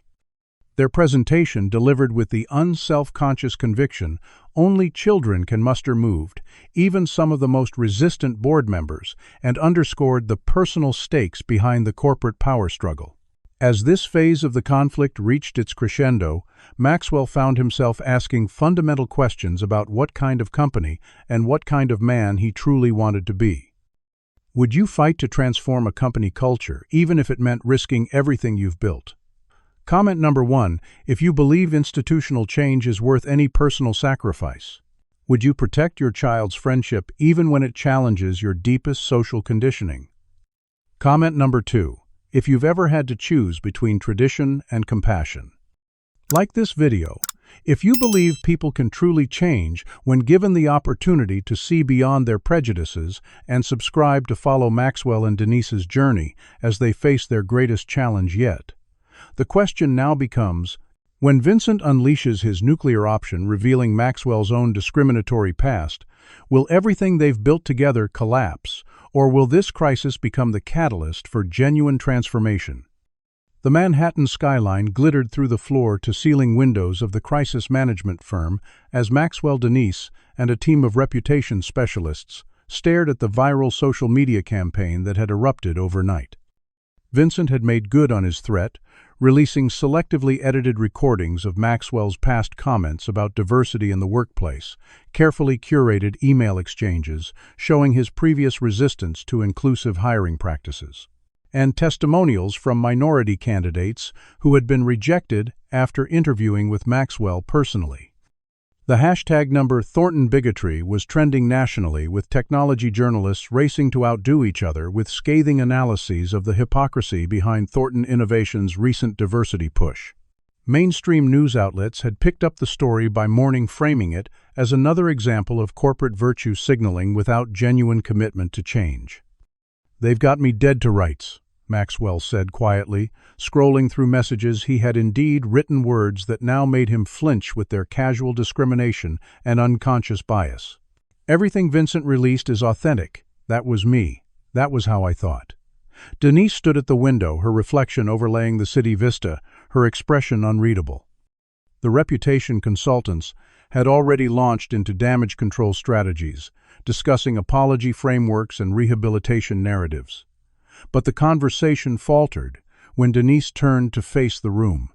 Their presentation delivered with the unself-conscious conviction only children can muster moved, even some of the most resistant board members, and underscored the personal stakes behind the corporate power struggle. As this phase of the conflict reached its crescendo, Maxwell found himself asking fundamental questions about what kind of company and what kind of man he truly wanted to be. Would you fight to transform a company culture, even if it meant risking everything you've built? Comment number 1. If you believe institutional change is worth any personal sacrifice, would you protect your child's friendship even when it challenges your deepest social conditioning? Comment number 2. If you've ever had to choose between tradition and compassion. Like this video, if you believe people can truly change when given the opportunity to see beyond their prejudices, and subscribe to follow Maxwell and Denise's journey as they face their greatest challenge yet. The question now becomes, when Vincent unleashes his nuclear option revealing Maxwell's own discriminatory past, will everything they've built together collapse, or will this crisis become the catalyst for genuine transformation? The Manhattan skyline glittered through the floor-to-ceiling windows of the crisis management firm as Maxwell, Denise, and a team of reputation specialists stared at the viral social media campaign that had erupted overnight. Vincent had made good on his threat, releasing selectively edited recordings of Maxwell's past comments about diversity in the workplace, carefully curated email exchanges showing his previous resistance to inclusive hiring practices, and testimonials from minority candidates who had been rejected after interviewing with Maxwell personally. The hashtag number Thornton bigotry was trending nationally, with technology journalists racing to outdo each other with scathing analyses of the hypocrisy behind Thornton Innovation's recent diversity push. Mainstream news outlets had picked up the story by framing it as another example of corporate virtue signaling without genuine commitment to change. "They've got me dead to rights," Maxwell said quietly, scrolling through messages he had indeed written, words that now made him flinch with their casual discrimination and unconscious bias. "Everything Vincent released is authentic. That was me. That was how I thought." Denise stood at the window, her reflection overlaying the city vista, her expression unreadable. The reputation consultants had already launched into damage control strategies, discussing apology frameworks and rehabilitation narratives. But the conversation faltered when Denise turned to face the room.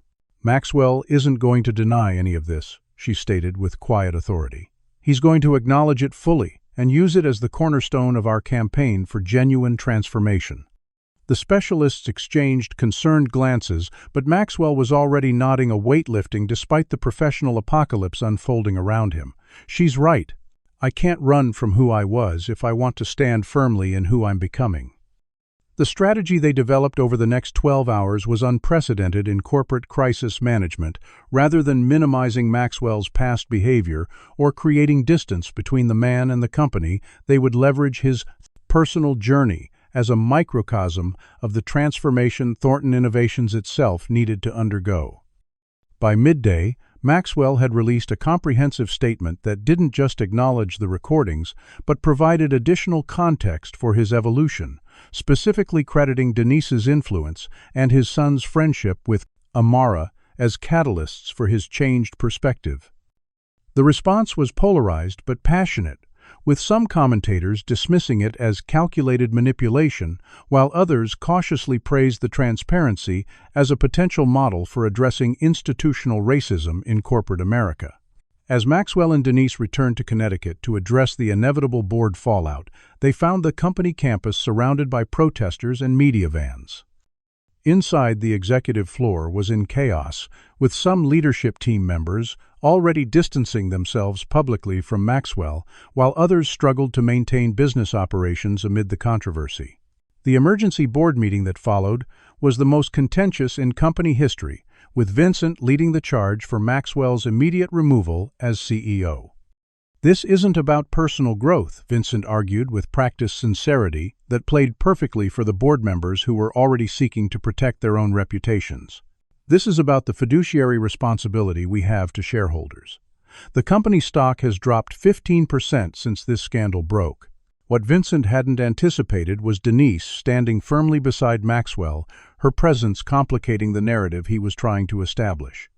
"Maxwell isn't going to deny any of this," she stated with quiet authority. "He's going to acknowledge it fully and use it as the cornerstone of our campaign for genuine transformation." The specialists exchanged concerned glances, but Maxwell was already nodding a weightlifting despite the professional apocalypse unfolding around him. "She's right. I can't run from who I was if I want to stand firmly in who I'm becoming." The strategy they developed over the next 12 hours was unprecedented in corporate crisis management. Rather than minimizing Maxwell's past behavior or creating distance between the man and the company, they would leverage his personal journey as a microcosm of the transformation Thornton Innovations itself needed to undergo. By midday, Maxwell had released a comprehensive statement that didn't just acknowledge the recordings, but provided additional context for his evolution, specifically crediting Denise's influence and his son's friendship with Amara as catalysts for his changed perspective. The response was polarized but passionate, with some commentators dismissing it as calculated manipulation, while others cautiously praised the transparency as a potential model for addressing institutional racism in corporate America. As Maxwell and Denise returned to Connecticut to address the inevitable board fallout, they found the company campus surrounded by protesters and media vans. Inside, the executive floor was in chaos, with some leadership team members already distancing themselves publicly from Maxwell, while others struggled to maintain business operations amid the controversy. The emergency board meeting that followed was the most contentious in company history, with Vincent leading the charge for Maxwell's immediate removal as CEO. "This isn't about personal growth," Vincent argued with practiced sincerity that played perfectly for the board members who were already seeking to protect their own reputations. "This is about the fiduciary responsibility we have to shareholders. The company stock has dropped 15% since this scandal broke. What Vincent hadn't anticipated was Denise standing firmly beside Maxwell, her presence complicating the narrative he was trying to establish.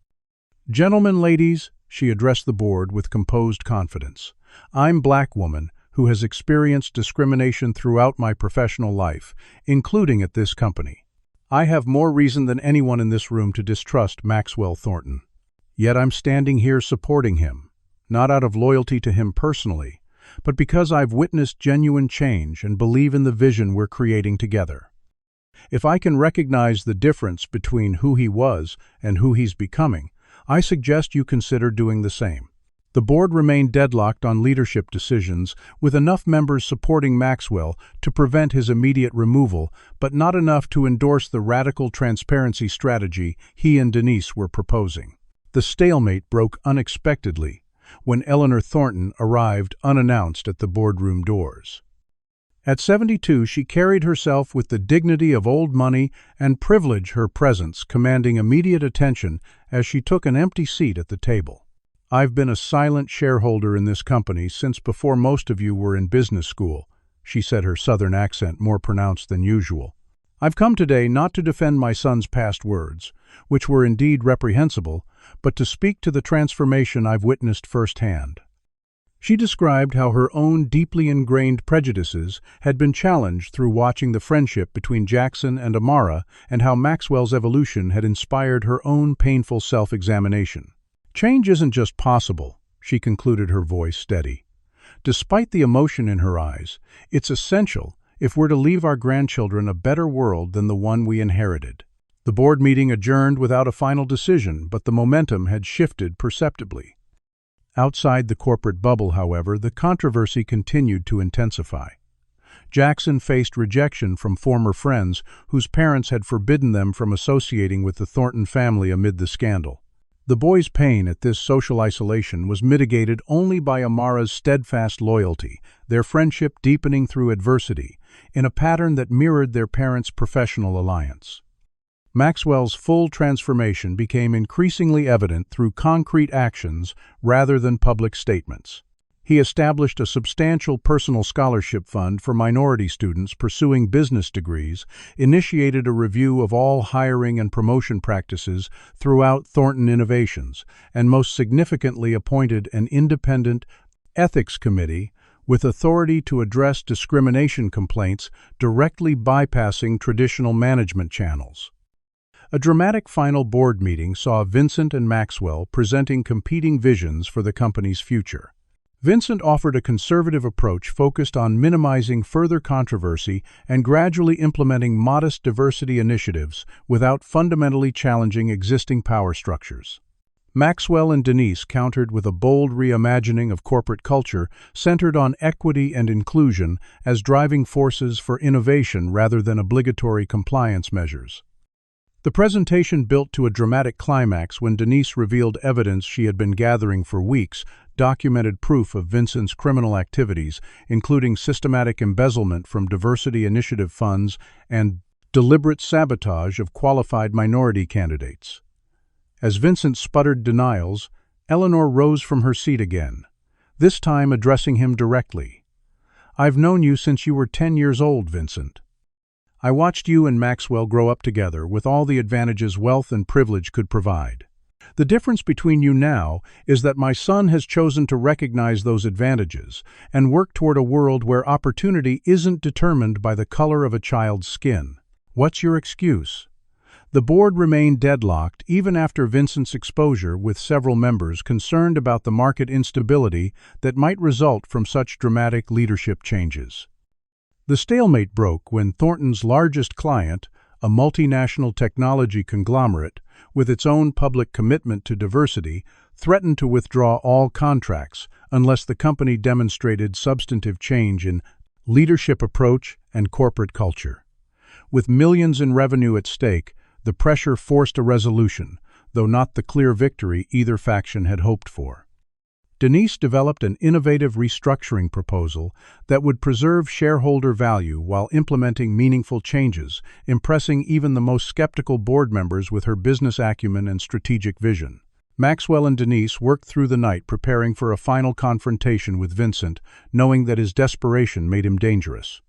"Gentlemen, ladies," she addressed the board with composed confidence, "I'm Black woman who has experienced discrimination throughout my professional life, including at this company. I have more reason than anyone in this room to distrust Maxwell Thornton. Yet I'm standing here supporting him, not out of loyalty to him personally, but because I've witnessed genuine change and believe in the vision we're creating together. If I can recognize the difference between who he was and who he's becoming, I suggest you consider doing the same." The board remained deadlocked on leadership decisions, with enough members supporting Maxwell to prevent his immediate removal, but not enough to endorse the radical transparency strategy he and Denise were proposing. The stalemate broke unexpectedly when Eleanor Thornton arrived unannounced at the boardroom doors. At 72, she carried herself with the dignity of old money and privilege, her presence commanding immediate attention as she took an empty seat at the table. "I've been a silent shareholder in this company since before most of you were in business school," she said, her southern accent more pronounced than usual. "I've come today not to defend my son's past words, which were indeed reprehensible, but to speak to the transformation I've witnessed firsthand." She described how her own deeply ingrained prejudices had been challenged through watching the friendship between Jackson and Amara, and how Maxwell's evolution had inspired her own painful self-examination. "Change isn't just possible," she concluded, her voice steady. "Despite the emotion in her eyes, it's essential if we're to leave our grandchildren a better world than the one we inherited." The board meeting adjourned without a final decision, but the momentum had shifted perceptibly. Outside the corporate bubble, however, the controversy continued to intensify. Jackson faced rejection from former friends whose parents had forbidden them from associating with the Thornton family amid the scandal. The boy's pain at this social isolation was mitigated only by Amara's steadfast loyalty, their friendship deepening through adversity, in a pattern that mirrored their parents' professional alliance. Maxwell's full transformation became increasingly evident through concrete actions rather than public statements. He established a substantial personal scholarship fund for minority students pursuing business degrees, initiated a review of all hiring and promotion practices throughout Thornton Innovations, and most significantly appointed an independent ethics committee with authority to address discrimination complaints, directly bypassing traditional management channels. A dramatic final board meeting saw Vincent and Maxwell presenting competing visions for the company's future. Vincent offered a conservative approach focused on minimizing further controversy and gradually implementing modest diversity initiatives without fundamentally challenging existing power structures. Maxwell and Denise countered with a bold reimagining of corporate culture centered on equity and inclusion as driving forces for innovation rather than obligatory compliance measures. The presentation built to a dramatic climax when Denise revealed evidence she had been gathering for weeks, documented proof of Vincent's criminal activities, including systematic embezzlement from diversity initiative funds and deliberate sabotage of qualified minority candidates. As Vincent sputtered denials, Eleanor rose from her seat again, this time addressing him directly. "I've known you since you were 10 years old, Vincent. I watched you and Maxwell grow up together with all the advantages wealth and privilege could provide. The difference between you now is that my son has chosen to recognize those advantages and work toward a world where opportunity isn't determined by the color of a child's skin. What's your excuse?" The board remained deadlocked even after Vincent's exposure, with several members concerned about the market instability that might result from such dramatic leadership changes. The stalemate broke when Thornton's largest client, a multinational technology conglomerate with its own public commitment to diversity, threatened to withdraw all contracts unless the company demonstrated substantive change in leadership approach and corporate culture. With millions in revenue at stake, the pressure forced a resolution, though not the clear victory either faction had hoped for. Denise developed an innovative restructuring proposal that would preserve shareholder value while implementing meaningful changes, impressing even the most skeptical board members with her business acumen and strategic vision. Maxwell and Denise worked through the night preparing for a final confrontation with Vincent, knowing that his desperation made him dangerous.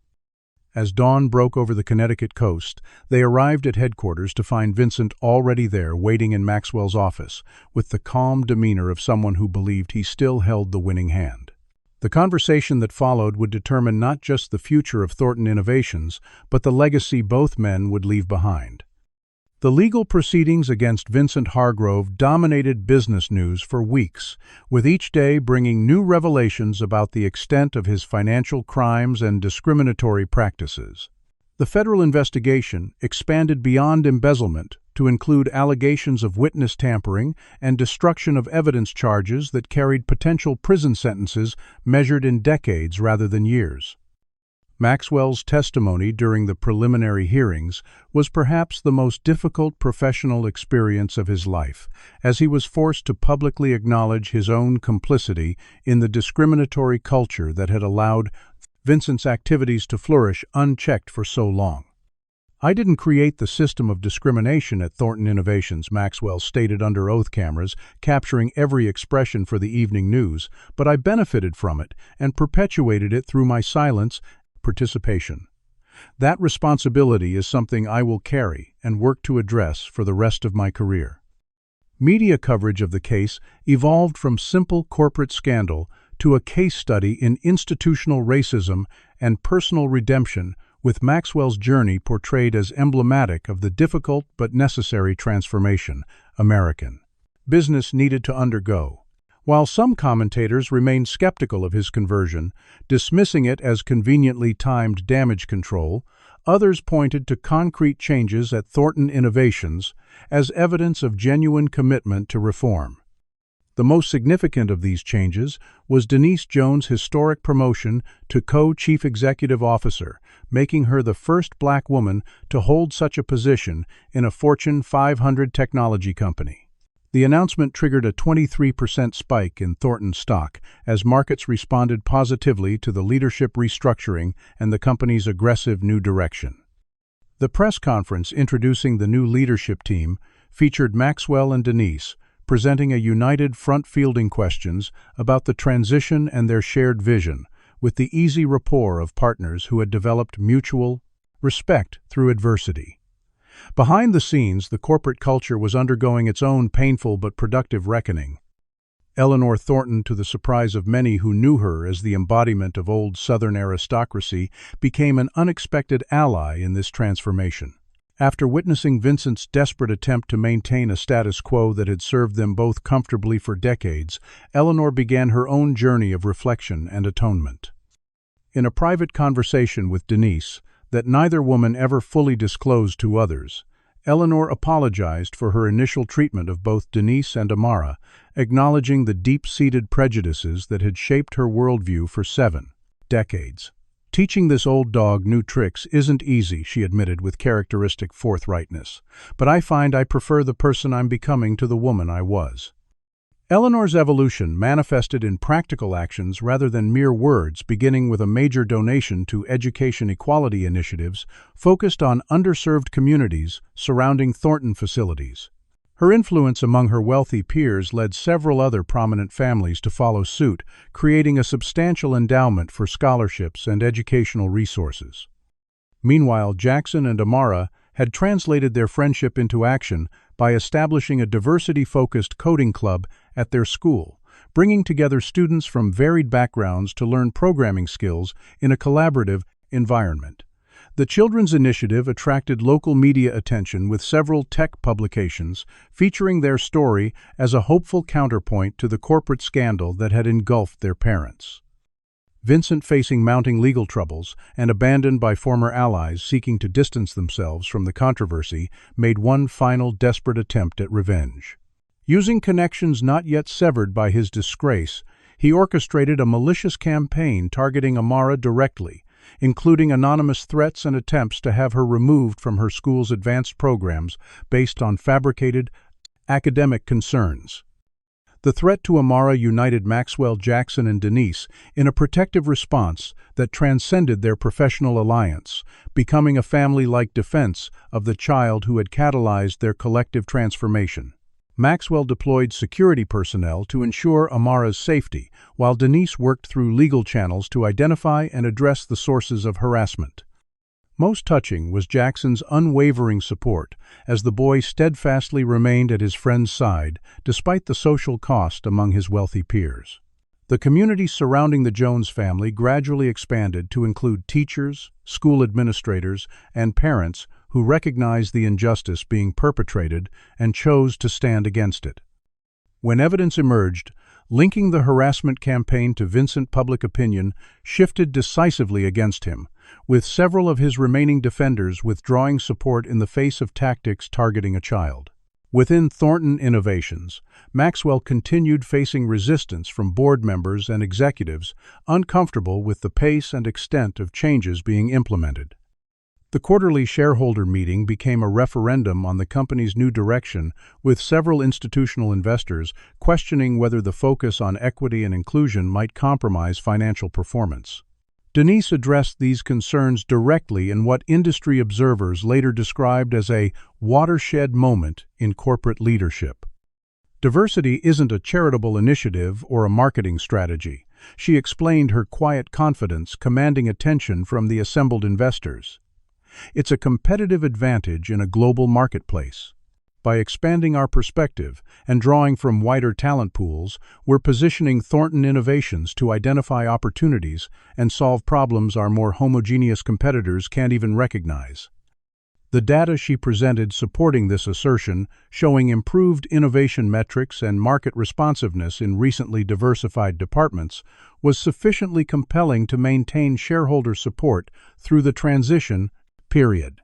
As dawn broke over the Connecticut coast, they arrived at headquarters to find Vincent already there waiting in Maxwell's office, with the calm demeanor of someone who believed he still held the winning hand. The conversation that followed would determine not just the future of Thornton Innovations, but the legacy both men would leave behind. The legal proceedings against Vincent Hargrove dominated business news for weeks, with each day bringing new revelations about the extent of his financial crimes and discriminatory practices. The federal investigation expanded beyond embezzlement to include allegations of witness tampering and destruction of evidence charges that carried potential prison sentences measured in decades rather than years. Maxwell's testimony during the preliminary hearings was perhaps the most difficult professional experience of his life, as he was forced to publicly acknowledge his own complicity in the discriminatory culture that had allowed Vincent's activities to flourish unchecked for so long. "I didn't create the system of discrimination at Thornton Innovations," Maxwell stated under oath cameras, capturing every expression for the evening news, "but I benefited from it and perpetuated it through my silence participation. That responsibility is something I will carry and work to address for the rest of my career." Media coverage of the case evolved from simple corporate scandal to a case study in institutional racism and personal redemption, with Maxwell's journey portrayed as emblematic of the difficult but necessary transformation American business needed to undergo. While some commentators remained skeptical of his conversion, dismissing it as conveniently timed damage control, others pointed to concrete changes at Thornton Innovations as evidence of genuine commitment to reform. The most significant of these changes was Denise Jones' historic promotion to co-chief executive officer, making her the first Black woman to hold such a position in a Fortune 500 technology company. The announcement triggered a 23% spike in Thornton stock as markets responded positively to the leadership restructuring and the company's aggressive new direction. The press conference introducing the new leadership team featured Maxwell and Denise, presenting a united front fielding questions about the transition and their shared vision, with the easy rapport of partners who had developed mutual respect through adversity. Behind the scenes, the corporate culture was undergoing its own painful but productive reckoning. Eleanor Thornton, to the surprise of many who knew her as the embodiment of old Southern aristocracy, became an unexpected ally in this transformation. After witnessing Vincent's desperate attempt to maintain a status quo that had served them both comfortably for decades, Eleanor began her own journey of reflection and atonement. In a private conversation with Denise, that neither woman ever fully disclosed to others, Eleanor apologized for her initial treatment of both Denise and Amara, acknowledging the deep-seated prejudices that had shaped her worldview for 7 decades. "Teaching this old dog new tricks isn't easy," she admitted with characteristic forthrightness, "but I find I prefer the person I'm becoming to the woman I was." Eleanor's evolution manifested in practical actions rather than mere words, beginning with a major donation to education equality initiatives focused on underserved communities surrounding Thornton facilities. Her influence among her wealthy peers led several other prominent families to follow suit, creating a substantial endowment for scholarships and educational resources. Meanwhile, Jackson and Amara had translated their friendship into action by establishing a diversity-focused coding club at their school, bringing together students from varied backgrounds to learn programming skills in a collaborative environment. The children's initiative attracted local media attention with several tech publications featuring their story as a hopeful counterpoint to the corporate scandal that had engulfed their parents. Vincent, facing mounting legal troubles and abandoned by former allies seeking to distance themselves from the controversy, made one final desperate attempt at revenge. Using connections not yet severed by his disgrace, he orchestrated a malicious campaign targeting Amara directly, including anonymous threats and attempts to have her removed from her school's advanced programs based on fabricated academic concerns. The threat to Amara united Maxwell, Jackson, and Denise in a protective response that transcended their professional alliance, becoming a family-like defense of the child who had catalyzed their collective transformation. Maxwell deployed security personnel to ensure Amara's safety, while Denise worked through legal channels to identify and address the sources of harassment. Most touching was Jackson's unwavering support, as the boy steadfastly remained at his friend's side, despite the social cost among his wealthy peers. The community surrounding the Jones family gradually expanded to include teachers, school administrators, and parents who recognized the injustice being perpetrated and chose to stand against it. When evidence emerged, linking the harassment campaign to Vincent, public opinion shifted decisively against him, with several of his remaining defenders withdrawing support in the face of tactics targeting a child. Within Thornton Innovations, Maxwell continued facing resistance from board members and executives uncomfortable with the pace and extent of changes being implemented. The quarterly shareholder meeting became a referendum on the company's new direction, with several institutional investors questioning whether the focus on equity and inclusion might compromise financial performance. Denise addressed these concerns directly in what industry observers later described as a watershed moment in corporate leadership. Diversity isn't a charitable initiative or a marketing strategy, she explained, her quiet confidence commanding attention from the assembled investors. It's a competitive advantage in a global marketplace. By expanding our perspective and drawing from wider talent pools, we're positioning Thornton Innovations to identify opportunities and solve problems our more homogeneous competitors can't even recognize. The data she presented supporting this assertion, showing improved innovation metrics and market responsiveness in recently diversified departments, was sufficiently compelling to maintain shareholder support through the transition period.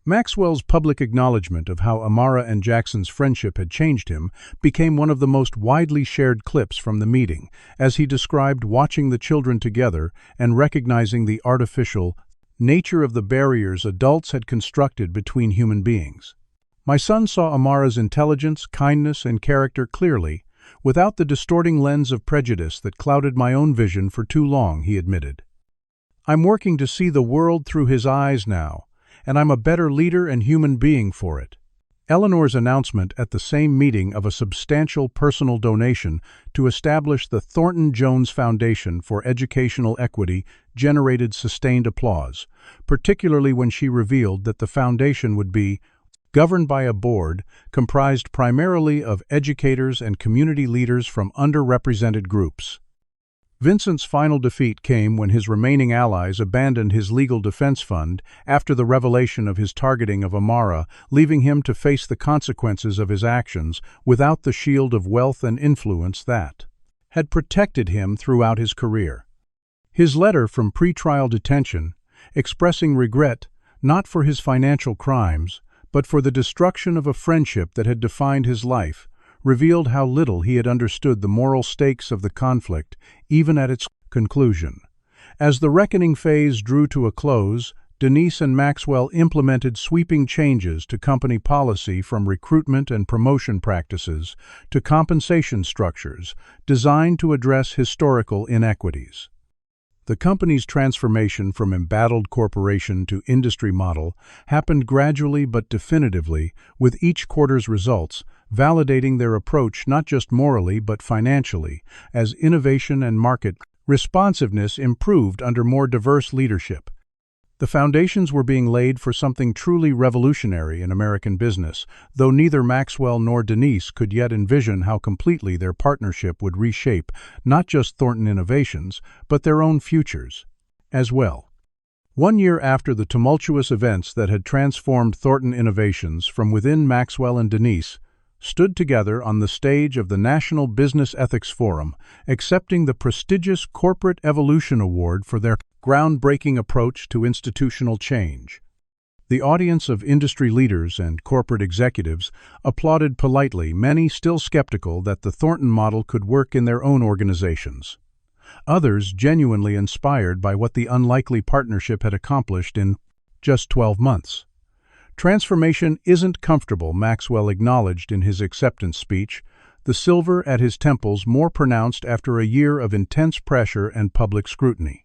Maxwell's public acknowledgement of how Amara and Jackson's friendship had changed him became one of the most widely shared clips from the meeting, as he described watching the children together and recognizing the artificial nature of the barriers adults had constructed between human beings. My son saw Amara's intelligence, kindness, and character clearly, without the distorting lens of prejudice that clouded my own vision for too long, he admitted. I'm working to see the world through his eyes now, and I'm a better leader and human being for it. Eleanor's announcement at the same meeting of a substantial personal donation to establish the Thornton Jones Foundation for Educational Equity generated sustained applause, particularly when she revealed that the foundation would be governed by a board comprised primarily of educators and community leaders from underrepresented groups. Vincent's final defeat came when his remaining allies abandoned his legal defense fund after the revelation of his targeting of Amara, leaving him to face the consequences of his actions without the shield of wealth and influence that had protected him throughout his career. His letter from pretrial detention, expressing regret not for his financial crimes, but for the destruction of a friendship that had defined his life, revealed how little he had understood the moral stakes of the conflict, even at its conclusion. As the reckoning phase drew to a close, Denise and Maxwell implemented sweeping changes to company policy, from recruitment and promotion practices to compensation structures, designed to address historical inequities. The company's transformation from embattled corporation to industry model happened gradually but definitively, with each quarter's results validating their approach not just morally but financially, as innovation and market responsiveness improved under more diverse leadership. The foundations were being laid for something truly revolutionary in American business, though neither Maxwell nor Denise could yet envision how completely their partnership would reshape not just Thornton Innovations, but their own futures as well. 1 year after the tumultuous events that had transformed Thornton Innovations, from within, Maxwell and Denise stood together on the stage of the National Business Ethics Forum, accepting the prestigious Corporate Evolution Award for their groundbreaking approach to institutional change. The audience of industry leaders and corporate executives applauded politely, many still skeptical that the Thornton model could work in their own organizations. Others genuinely inspired by what the unlikely partnership had accomplished in just 12 months. Transformation isn't comfortable, Maxwell acknowledged in his acceptance speech, the silver at his temples more pronounced after a year of intense pressure and public scrutiny.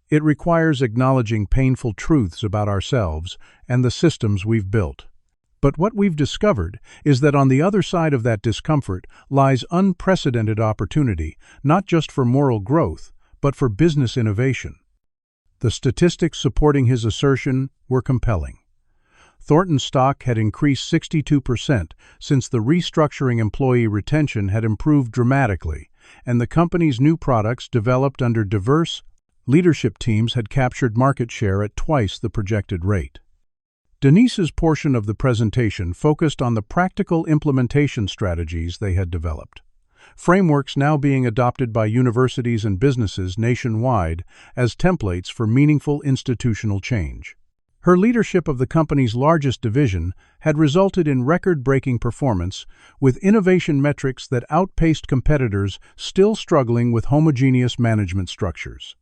It requires acknowledging painful truths about ourselves and the systems we've built. But what we've discovered is that on the other side of that discomfort lies unprecedented opportunity, not just for moral growth, but for business innovation. The statistics supporting his assertion were compelling. Thornton's stock had increased 62% since the restructuring employee retention had improved dramatically, and the company's new products developed under diverse leadership teams had captured market share at twice the projected rate. Denise's portion of the presentation focused on the practical implementation strategies they had developed, frameworks now being adopted by universities and businesses nationwide as templates for meaningful institutional change. Her leadership of the company's largest division had resulted in record-breaking performance, with innovation metrics that outpaced competitors still struggling with homogeneous management structures.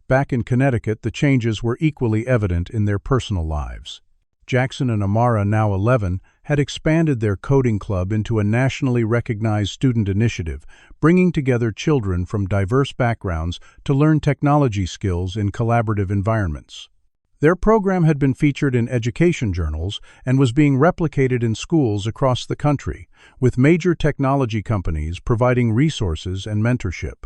Back in Connecticut, the changes were equally evident in their personal lives. Jackson and Amara, now 11, had expanded their coding club into a nationally recognized student initiative, bringing together children from diverse backgrounds to learn technology skills in collaborative environments. Their program had been featured in education journals and was being replicated in schools across the country, with major technology companies providing resources and mentorship.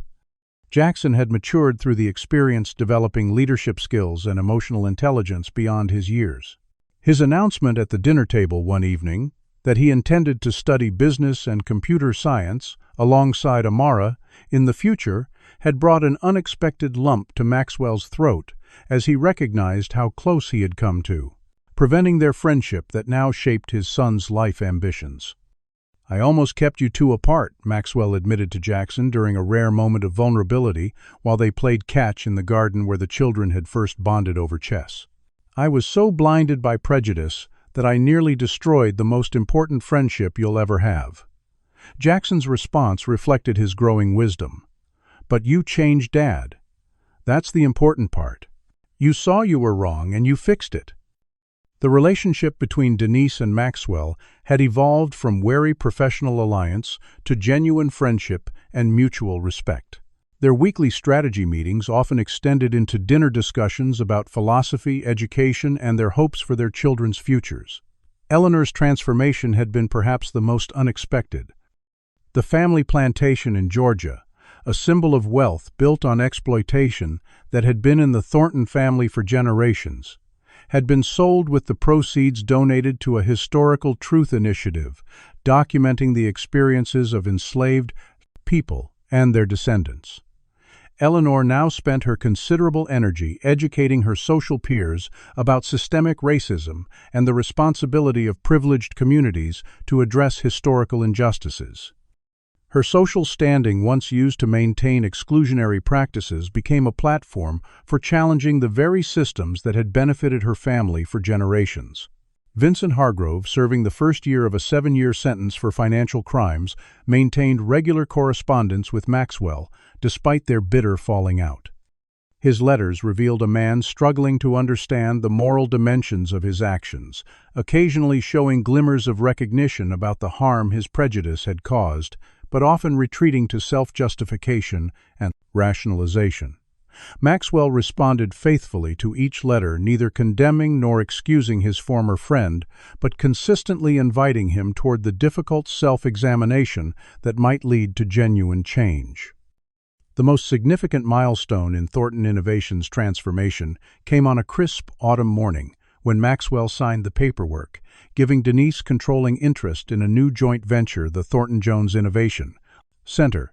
Jackson had matured through the experience developing leadership skills and emotional intelligence beyond his years. His announcement at the dinner table one evening that he intended to study business and computer science alongside Amara in the future had brought an unexpected lump to Maxwell's throat as he recognized how close he had come to, preventing their friendship that now shaped his son's life ambitions. "I almost kept you two apart," Maxwell admitted to Jackson during a rare moment of vulnerability while they played catch in the garden where the children had first bonded over chess. "I was so blinded by prejudice that I nearly destroyed the most important friendship you'll ever have." Jackson's response reflected his growing wisdom. "But you changed, Dad. That's the important part. You saw you were wrong and you fixed it." The relationship between Denise and Maxwell had evolved from wary professional alliance to genuine friendship and mutual respect. Their weekly strategy meetings often extended into dinner discussions about philosophy, education, and their hopes for their children's futures. Eleanor's transformation had been perhaps the most unexpected. The family plantation in Georgia, a symbol of wealth built on exploitation that had been in the Thornton family for generations, had been sold with the proceeds donated to a historical truth initiative documenting the experiences of enslaved people and their descendants. Eleanor now spent her considerable energy educating her social peers about systemic racism and the responsibility of privileged communities to address historical injustices. Her social standing, once used to maintain exclusionary practices, became a platform for challenging the very systems that had benefited her family for generations. Vincent Hargrove, serving the first year of a 7-year sentence for financial crimes, maintained regular correspondence with Maxwell, despite their bitter falling out. His letters revealed a man struggling to understand the moral dimensions of his actions, occasionally showing glimmers of recognition about the harm his prejudice had caused, but often retreating to self-justification and rationalization. Maxwell responded faithfully to each letter, neither condemning nor excusing his former friend, but consistently inviting him toward the difficult self-examination that might lead to genuine change. The most significant milestone in Thornton Innovations' transformation came on a crisp autumn morning when Maxwell signed the paperwork, giving Denise controlling interest in a new joint venture, the Thornton Jones Innovation Center.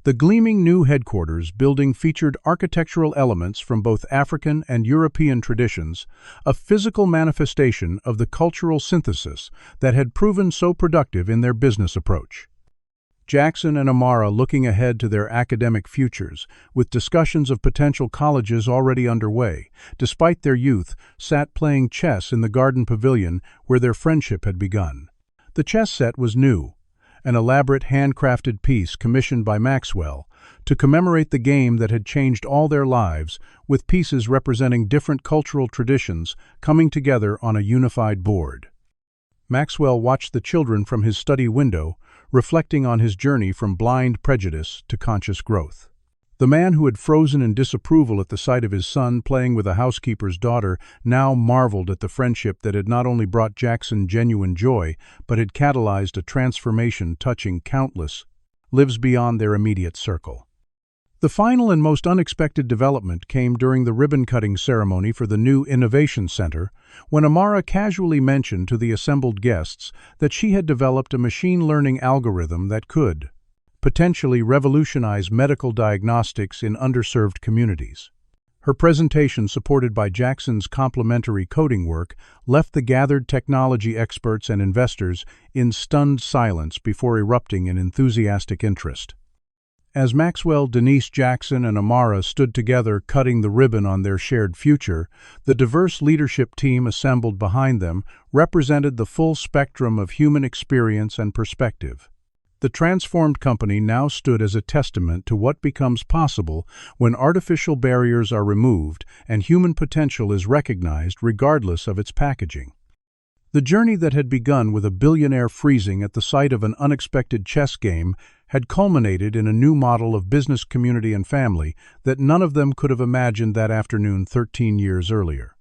The gleaming new headquarters building featured architectural elements from both African and European traditions, a physical manifestation of the cultural synthesis that had proven so productive in their business approach. Jackson and Amara, looking ahead to their academic futures, with discussions of potential colleges already underway, despite their youth, sat playing chess in the garden pavilion where their friendship had begun. The chess set was new, an elaborate handcrafted piece commissioned by Maxwell to commemorate the game that had changed all their lives, with pieces representing different cultural traditions coming together on a unified board. Maxwell watched the children from his study window, reflecting on his journey from blind prejudice to conscious growth. The man who had frozen in disapproval at the sight of his son playing with a housekeeper's daughter now marveled at the friendship that had not only brought Jackson genuine joy, but had catalyzed a transformation touching countless lives beyond their immediate circle. The final and most unexpected development came during the ribbon-cutting ceremony for the new Innovation Center, when Amara casually mentioned to the assembled guests that she had developed a machine learning algorithm that could potentially revolutionize medical diagnostics in underserved communities. Her presentation, supported by Jackson's complimentary coding work, left the gathered technology experts and investors in stunned silence before erupting in enthusiastic interest. As Maxwell, Denise, Jackson, and Amara stood together cutting the ribbon on their shared future, the diverse leadership team assembled behind them represented the full spectrum of human experience and perspective. The transformed company now stood as a testament to what becomes possible when artificial barriers are removed and human potential is recognized regardless of its packaging. The journey that had begun with a billionaire freezing at the sight of an unexpected chess game had culminated in a new model of business, community, and family that none of them could have imagined that afternoon 13 years earlier.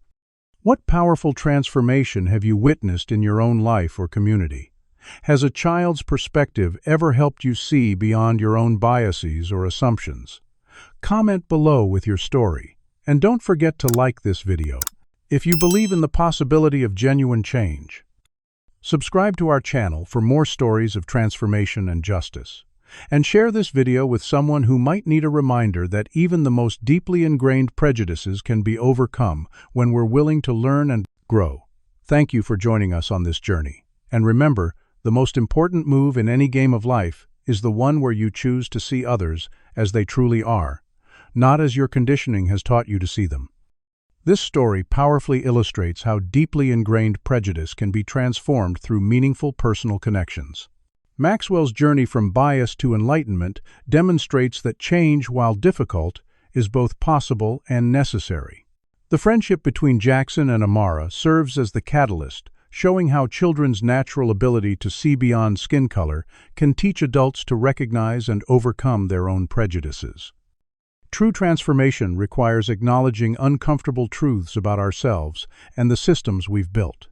What powerful transformation have you witnessed in your own life or community? Has a child's perspective ever helped you see beyond your own biases or assumptions? Comment below with your story, and don't forget to like this video if you believe in the possibility of genuine change. Subscribe to our channel for more stories of transformation and justice, and share this video with someone who might need a reminder that even the most deeply ingrained prejudices can be overcome when we're willing to learn and grow. Thank you for joining us on this journey, and remember, the most important move in any game of life is the one where you choose to see others as they truly are, not as your conditioning has taught you to see them. This story powerfully illustrates how deeply ingrained prejudice can be transformed through meaningful personal connections. Maxwell's journey from bias to enlightenment demonstrates that change, while difficult, is both possible and necessary. The friendship between Jackson and Amara serves as the catalyst, showing how children's natural ability to see beyond skin color can teach adults to recognize and overcome their own prejudices. True transformation requires acknowledging uncomfortable truths about ourselves and the systems we've built.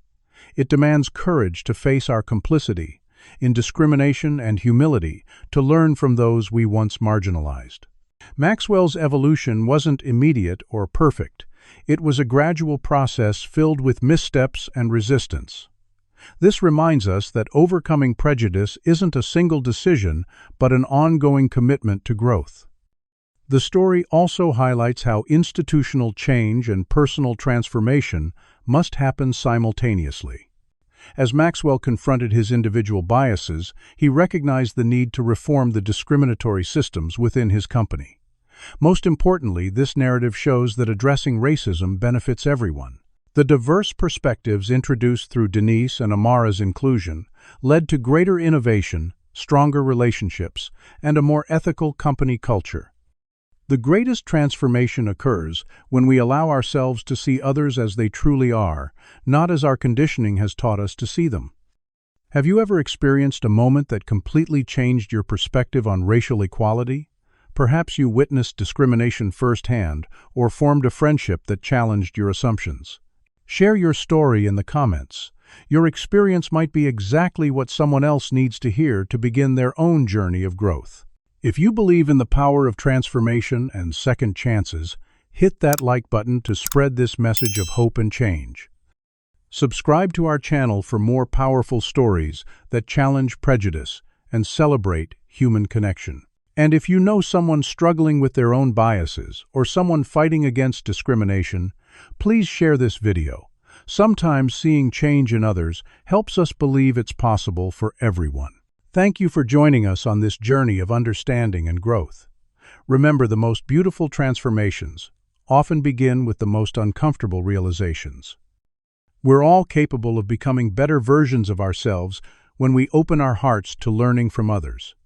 It demands courage to face our complicity in discrimination and humility to learn from those we once marginalized. Maxwell's evolution wasn't immediate or perfect. It was a gradual process filled with missteps and resistance. This reminds us that overcoming prejudice isn't a single decision, but an ongoing commitment to growth. The story also highlights how institutional change and personal transformation must happen simultaneously. As Maxwell confronted his individual biases, he recognized the need to reform the discriminatory systems within his company. Most importantly, this narrative shows that addressing racism benefits everyone. The diverse perspectives introduced through Denise and Amara's inclusion led to greater innovation, stronger relationships, and a more ethical company culture. The greatest transformation occurs when we allow ourselves to see others as they truly are, not as our conditioning has taught us to see them. Have you ever experienced a moment that completely changed your perspective on racial equality? Perhaps you witnessed discrimination firsthand or formed a friendship that challenged your assumptions. Share your story in the comments. Your experience might be exactly what someone else needs to hear to begin their own journey of growth. If you believe in the power of transformation and second chances, hit that like button to spread this message of hope and change. Subscribe to our channel for more powerful stories that challenge prejudice and celebrate human connection. And if you know someone struggling with their own biases or someone fighting against discrimination, please share this video. Sometimes seeing change in others helps us believe it's possible for everyone. Thank you for joining us on this journey of understanding and growth. Remember, the most beautiful transformations often begin with the most uncomfortable realizations. We're all capable of becoming better versions of ourselves when we open our hearts to learning from others.